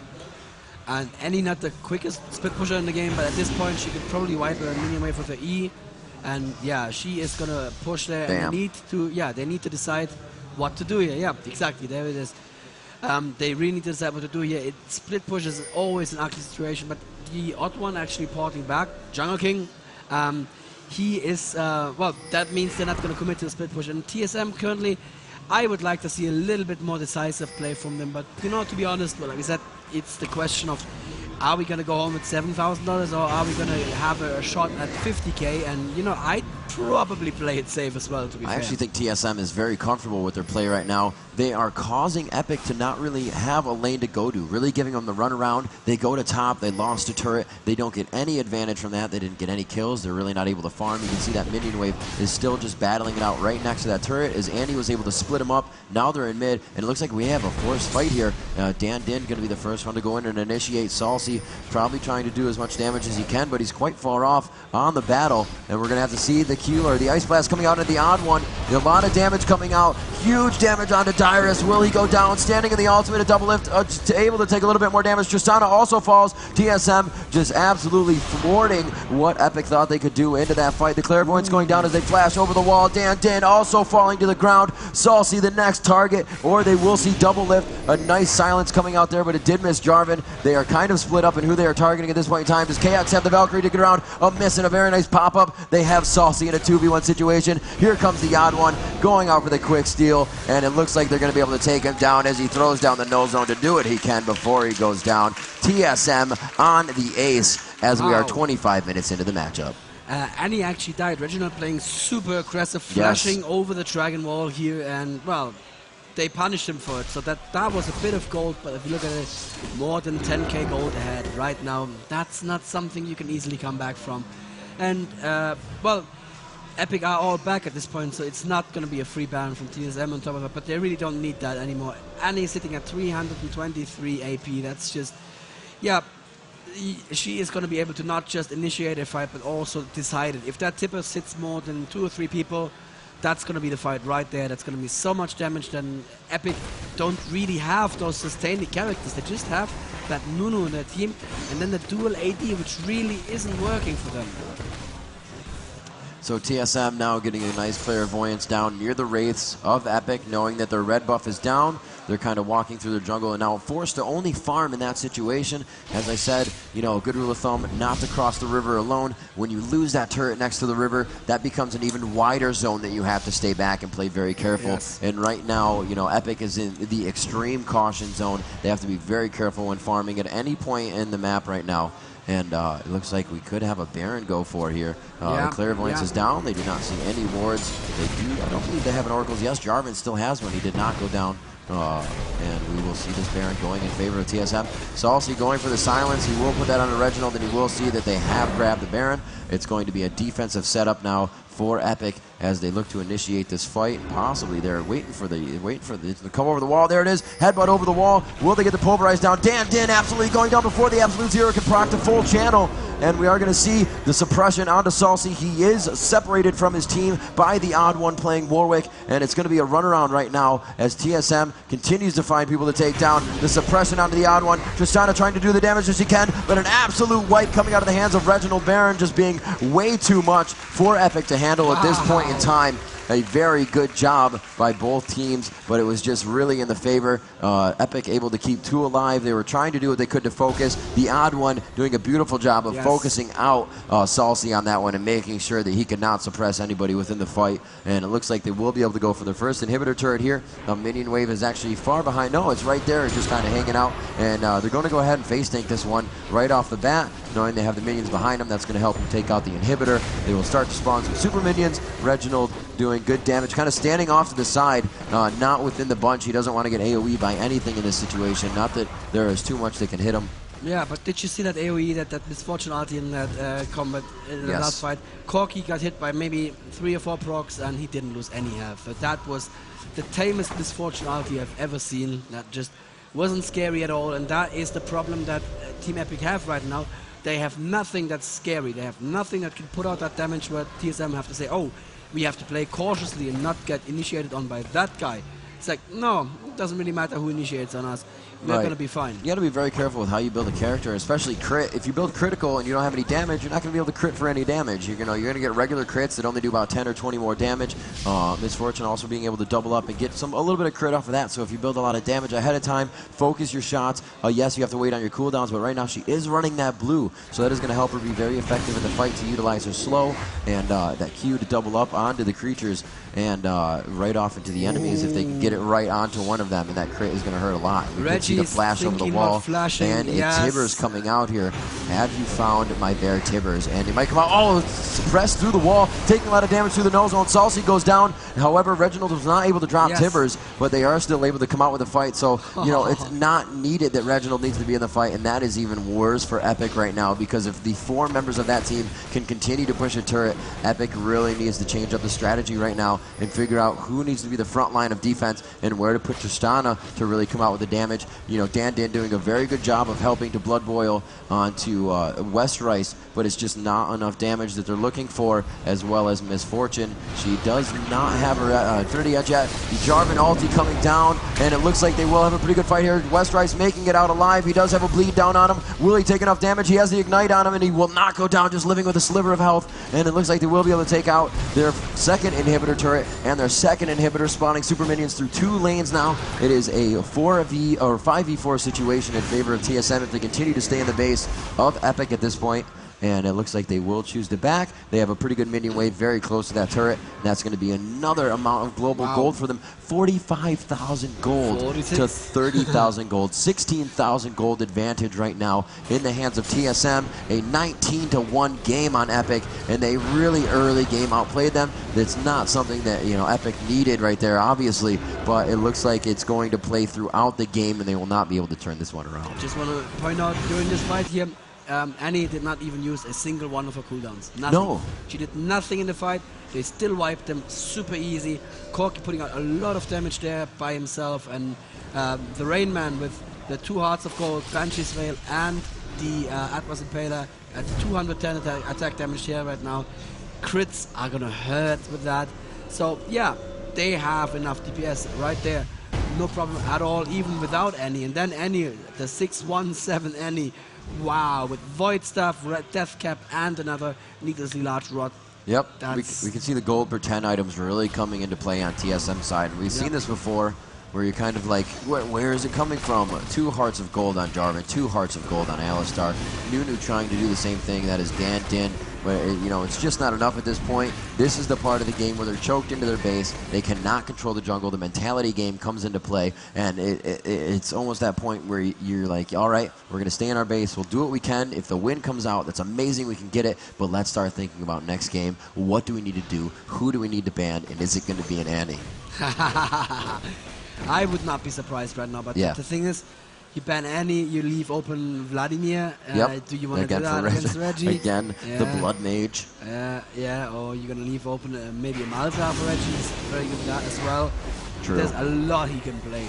And Annie not the quickest split pusher in the game, but at this point she could probably wipe her minion wave with her E. And yeah, she is gonna push there. Damn. And they need to decide what to do here. Yeah, exactly. There it is. They really need to decide what to do here. Split push is always an ugly situation, but the odd one actually porting back, Jungle King, he is, well, that means they're not going to commit to the split push. And TSM currently, I would like to see a little bit more decisive play from them, but, you know, to be honest, well, like I said, it's the question of, are we going to go home with $7,000, or are we going to have a shot at 50K? And, you know, I'd probably play it safe as well, to be fair. I actually think TSM is very comfortable with their play right now. They are causing Epik to not really have a lane to go to, really giving them the run around. They go to top, they lost a turret, they don't get any advantage from that, they didn't get any kills, they're really not able to farm. You can see that minion wave is still just battling it out right next to that turret as Andy was able to split them up. Now they're in mid, and it looks like we have a forced fight here. Dan Din going to be the first one to go in and initiate. Salsi probably trying to do as much damage as he can, but he's quite far off on the battle, and we're going to have to see the Q or the Ice Blast coming out at the odd one. A lot of damage coming out, huge damage onto Dyrus. Will he go down? Standing in the ultimate, a double lift, able to take a little bit more damage. Tristana also falls. TSM just absolutely thwarting what Epik thought they could do into that fight. The Clairvoyant's going down as they flash over the wall. Dan Din also falling to the ground. Salsi the next target, or they will see double lift. A nice silence coming out there, but it did miss Jarvan. They are kind of split up in who they are targeting at this point in time. Does Chaos have the Valkyrie to get around? A miss and a very nice pop-up. They have Salsi in a 2v1 situation. Here comes the odd one, going out for the quick steal, and it looks like they're going to be able to take him down as he throws down the null zone to do what he can before he goes down. TSM on the ace as we are 25 minutes into the matchup. Annie actually died. Reginald playing super aggressive, flashing over the Dragon Wall here, and, well, they punished him for it. So that was a bit of gold, but if you look at it, more than 10k gold ahead right now. That's not something you can easily come back from. And, well, Epik are all back at this point, so it's not going to be a free ban from TSM on top of it, but they really don't need that anymore. Annie is sitting at 323 AP. That's just, yeah, she is going to be able to not just initiate a fight, but also decide it. If that tipper sits more than 2 or 3 people, that's going to be the fight right there. That's going to be so much damage. Then Epik don't really have those sustaining characters. They just have that Nunu in their team, and then the dual AD, which really isn't working for them. So TSM now getting a nice clairvoyance down near the Wraiths of Epik, knowing that their red buff is down. They're kind of walking through their jungle and now forced to only farm in that situation. As I said, you know, a good rule of thumb, not to cross the river alone. When you lose that turret next to the river, that becomes an even wider zone that you have to stay back and play very careful. Yes. And right now, you know, Epik is in the extreme caution zone. They have to be very careful when farming at any point in the map right now. And it looks like we could have a Baron go for here. The Clairvoyance is down. They do not see any wards. They do. I don't believe they have an Oracles. Yes, Jarvan still has one. He did not go down. And we will see this Baron going in favor of TSM. Salsi going for the silence. He will put that on Reginald, and he will see that they have grabbed the Baron. It's going to be a defensive setup now for Epik as they look to initiate this fight. Possibly they're waiting for the to come over the wall. There it is. Headbutt over the wall. Will they get the pulverize down? Dan Din absolutely going down before the Absolute Zero can proc to full channel. And we are going to see the suppression onto Salsi. He is separated from his team by the odd one playing Warwick, and it's going to be a runaround right now as TSM continues to find people to take down. The suppression onto the odd one. Tristana trying to do the damage as he can, but an absolute wipe coming out of the hands of Reginald. Baron just being way too much for Epik to handle at this point in time. A very good job by both teams, but it was just really in the favor. Epik able to keep two alive. They were trying to do what they could to focus. The odd one doing a beautiful job of focusing out Salsi on that one and making sure that he could not suppress anybody within the fight. And it looks like they will be able to go for their first inhibitor turret here. Minion wave is actually far behind. No, it's right there. It's just kind of hanging out. And they're going to go ahead and face tank this one right off the bat, knowing they have the minions behind them. That's going to help them take out the inhibitor. They will start to spawn some super minions. Reginald doing good damage, kind of standing off to the side, not within the bunch. He doesn't want to get AoE by anything in this situation. Not that there is too much that can hit him. Yeah, but did you see that AoE, that misfortune ulti in that combat in the last fight? Corki got hit by maybe 3 or 4 procs and he didn't lose any health. But that was the tamest misfortune ulti I've ever seen. That just wasn't scary at all, and that is the problem that Team Epik have right now. They have nothing that's scary. They have nothing that can put out that damage where TSM have to say, oh, we have to play cautiously and not get initiated on by that guy. It's like, no, it doesn't really matter who initiates on us. We're going to be fine. You got to be very careful with how you build a character, especially crit. If you build critical and you don't have any damage, you're not going to be able to crit for any damage. You're going to get regular crits that only do about 10 or 20 more damage. Misfortune also being able to double up and get a little bit of crit off of that. So if you build a lot of damage ahead of time, focus your shots. Yes, you have to wait on your cooldowns, but right now she is running that blue, so that is going to help her be very effective in the fight to utilize her slow and that Q to double up onto the creatures and right off into the enemies if they can get it right onto one of them, and that crit is going to hurt a lot. You can see the flash over the wall, and Tibbers coming out here. Have you found my bear Tibbers? And he might come out, oh, suppressed through the wall, taking a lot of damage through the nose zone. Salsi goes down. However, Reginald was not able to drop Tibbers, but they are still able to come out with a fight. So, you know, it's not needed that Reginald needs to be in the fight, and that is even worse for Epik right now, because if the 4 members of that team can continue to push a turret, Epik really needs to change up the strategy right now and figure out who needs to be the front line of defense and where to put Tristana to really come out with the damage. You know, Dan doing a very good job of helping to blood boil onto West Rice, but it's just not enough damage that they're looking for, as well as Misfortune. She does not have her Infinity Edge yet. The Jarvan ulti coming down, and it looks like they will have a pretty good fight here. West Rice making it out alive. He does have a bleed down on him. Will he take enough damage? He has the Ignite on him, and he will not go down, just living with a sliver of health, and it looks like they will be able to take out their second inhibitor turret and their second inhibitor, spawning super minions through 2 lanes now. It is a 4v or 5v4 situation in favor of TSM if they continue to stay in the base of Epik at this point. And it looks like they will choose to back. They have a pretty good minion wave very close to that turret. And that's going to be another amount of global gold for them. 45,000 gold 46. to 30,000 gold. 16,000 gold advantage right now in the hands of TSM. A 19-1 game on Epik, and they really early game outplayed them. That's not something that, you know, Epik needed right there, obviously, but it looks like it's going to play throughout the game, and they will not be able to turn this one around. Just want to point out during this fight here, Annie did not even use a single one of her cooldowns. Nothing. No. She did nothing in the fight. They still wiped them super easy. Corki putting out a lot of damage there by himself, and the Rain Man with the 2 Hearts of Gold, Banshee's Veil, and the Atlas Impaler at 210 attack damage here right now. Crits are gonna hurt with that. So yeah, they have enough DPS right there. No problem at all, even without any. And then any, the 617 any, wow, with Void Staff, Red Death Cap, and another needlessly large rod. Yep, we can see the gold per 10 items really coming into play on TSM side. We've seen this before, where you're kind of like, where is it coming from? 2 hearts of gold on Jarvan, 2 hearts of gold on Alistar. Nunu trying to do the same thing, that is Dan Din. But, you know, it's just not enough at this point. This is the part of the game where they're choked into their base. They cannot control the jungle. The mentality game comes into play, and it's almost that point where you're like, all right, we're going to stay in our base. We'll do what we can. If the win comes out, that's amazing. We can get it. But let's start thinking about next game. What do we need to do? Who do we need to ban? And is it going to be an Annie? I would not be surprised right now. But the thing is, you ban Annie, you leave open Vladimir. Do you want to do that against Reggie? Again, the Blood Mage. Yeah, or you're going to leave open maybe a Malta for Reggie. He's very good at that as well. True. There's a lot he can play.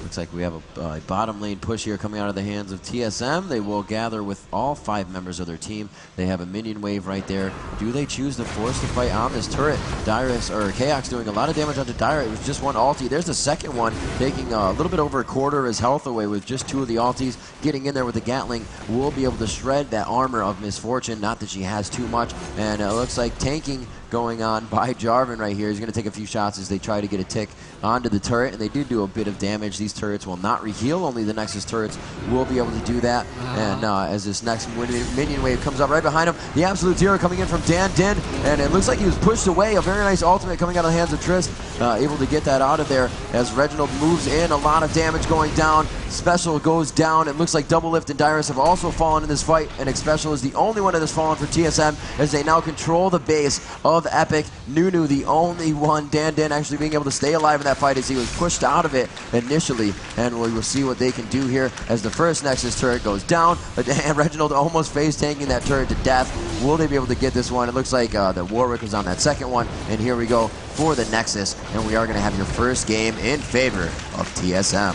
Looks like we have a bottom lane push here coming out of the hands of TSM. They will gather with all 5 members of their team. They have a minion wave right there. Do they choose to force the fight on this turret? Chaos doing a lot of damage onto Dyrus. It was just one ulti. There's the second one, taking a little bit over a quarter of his health away with just 2 of the ultis. Getting in there with the Gatling will be able to shred that armor of Misfortune. Not that she has too much. And it looks like tanking going on by Jarvan right here. He's going to take a few shots as they try to get a tick onto the turret, and they do do a bit of damage. These turrets will not reheal. Only the Nexus turrets will be able to do that. And as this next minion wave comes up right behind him, the Absolute Zero coming in from Dan Din, and it looks like he was pushed away. A very nice ultimate coming out of the hands of Trist, able to get that out of there as Reginald moves in. A lot of damage going down. Special goes down. It looks like Double Lift and Dyrus have also fallen in this fight, and Xpecial is the only one that has fallen for TSM as they now control the base of Epik. Nunu, the only one. Dan Din actually being able to stay alive in that fight as he was pushed out of it initially, and we will see what they can do here as the first Nexus turret goes down. And Reginald almost face tanking that turret to death. Will they be able to get this one? It looks like the Warwick was on that second one, and here we go for the Nexus, and we are going to have your first game in favor of TSM.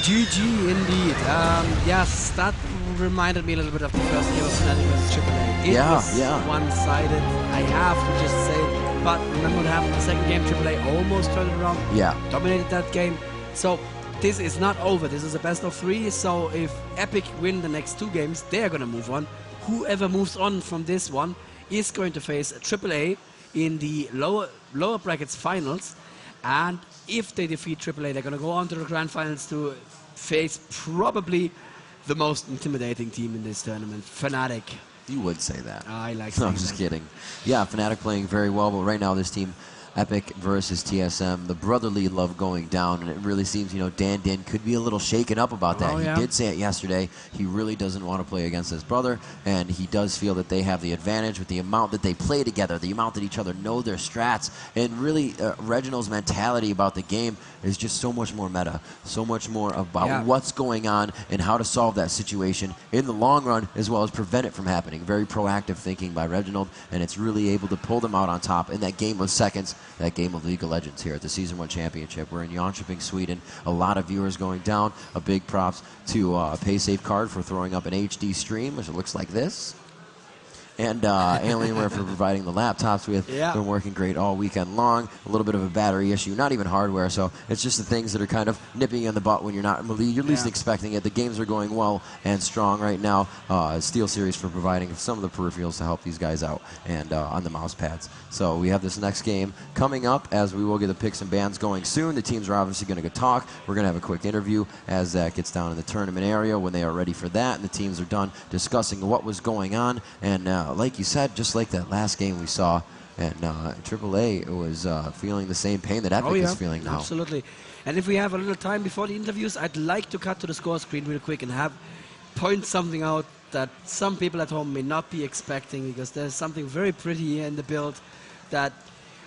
GG indeed. Yes, that reminded me a little bit of the first game of Fnatic vs AAA. It was one-sided, I have to just say. But remember what happened in the second game, AAA almost turned it around. Dominated that game. So this is not over. This is a best of 3. So if Epik win the next 2 games, they are going to move on. Whoever moves on from this one is going to face AAA in the lower brackets finals. And if they defeat AAA, they're going to go on to the grand finals to face probably the most intimidating team in this tournament, Fnatic. You would say that. I like No, I'm just kidding. Yeah, Fnatic playing very well, but right now this team, Epik versus TSM, the brotherly love going down, and it really seems, you know, Dan Din could be a little shaken up about that. He did say it yesterday. He really doesn't want to play against his brother, and he does feel that they have the advantage with the amount that they play together, the amount that each other know their strats, and really Reginald's mentality about the game is just so much more meta, so much more about what's going on and how to solve that situation in the long run, as well as prevent it from happening. Very proactive thinking by Reginald, and it's really able to pull them out on top in that game of seconds, that game of League of Legends here at the Season 1 Championship. We're in Jönköping, Sweden. A lot of viewers going down. A big props to PaySafe Card for throwing up an HD stream, which looks like this. And Alienware for providing the laptops. We have been working great all weekend long. A little bit of a battery issue, not even hardware, so it's just the things that are kind of nipping you in the butt when you're least expecting it. The games are going well and strong right now. SteelSeries for providing some of the peripherals to help these guys out, and on the mouse pads. So we have this next game coming up, as we will get the picks and bans going soon. The teams are obviously going to go talk. We're going to have a quick interview as that gets down in the tournament area when they are ready for that, and the teams are done discussing what was going on. And like you said, just like that last game we saw, and AAA was feeling the same pain that Epik is feeling now. Absolutely. And if we have a little time before the interviews, I'd like to cut to the score screen real quick and point something out that some people at home may not be expecting, because there's something very pretty in the build that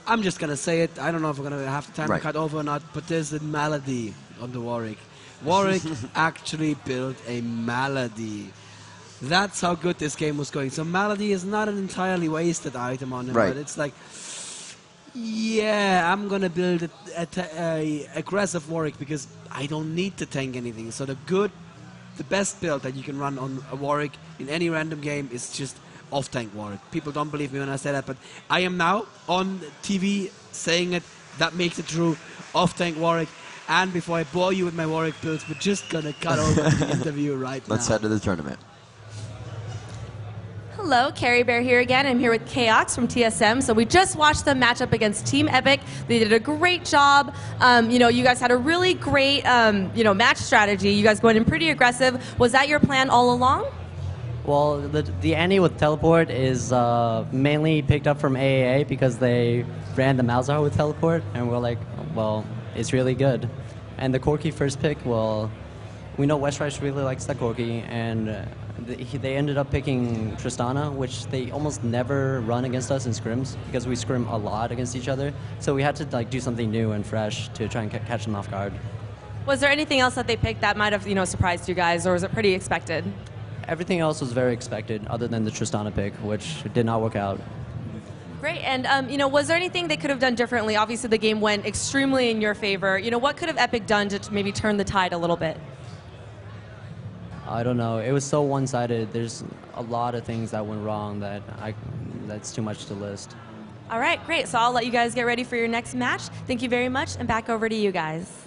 I'm just going to say it. I don't know if we're going to have the time to cut over or not, but there's a melody on the Warwick. Warwick actually built a melody. That's how good this game was going. So Malady is not an entirely wasted item on him, but it's like, yeah, I'm going to build a aggressive Warwick because I don't need to tank anything. So the best build that you can run on a Warwick in any random game is just off-tank Warwick. People don't believe me when I say that, but I am now on TV saying it. That makes it true. Off-tank Warwick. And before I bore you with my Warwick builds, we're just going to cut over to the interview right now. Let's head to the tournament. Hello, Carrie Bear here again. I'm here with Chaos from TSM. So we just watched them match up against Team Epik. They did a great job. You guys had a really great, match strategy. You guys going in pretty aggressive. Was that your plan all along? Well, the Annie with teleport is mainly picked up from AAA because they ran the Malzahar with teleport, and we're like, well, it's really good. And the Corki first pick, well, we know Westrice really likes that Corki, and they ended up picking Tristana, which they almost never run against us in scrims because we scrim a lot against each other. So we had to do something new and fresh to try and catch them off guard. Was there anything else that they picked that might have surprised you guys, or was it pretty expected? Everything else was very expected, other than the Tristana pick, which did not work out. Great, and was there anything they could have done differently? Obviously, the game went extremely in your favor. What could have Epik done to maybe turn the tide a little bit? I don't know. It was so one-sided. There's a lot of things that went wrong that's too much to list. All right, great. So I'll let you guys get ready for your next match. Thank you very much, and back over to you guys.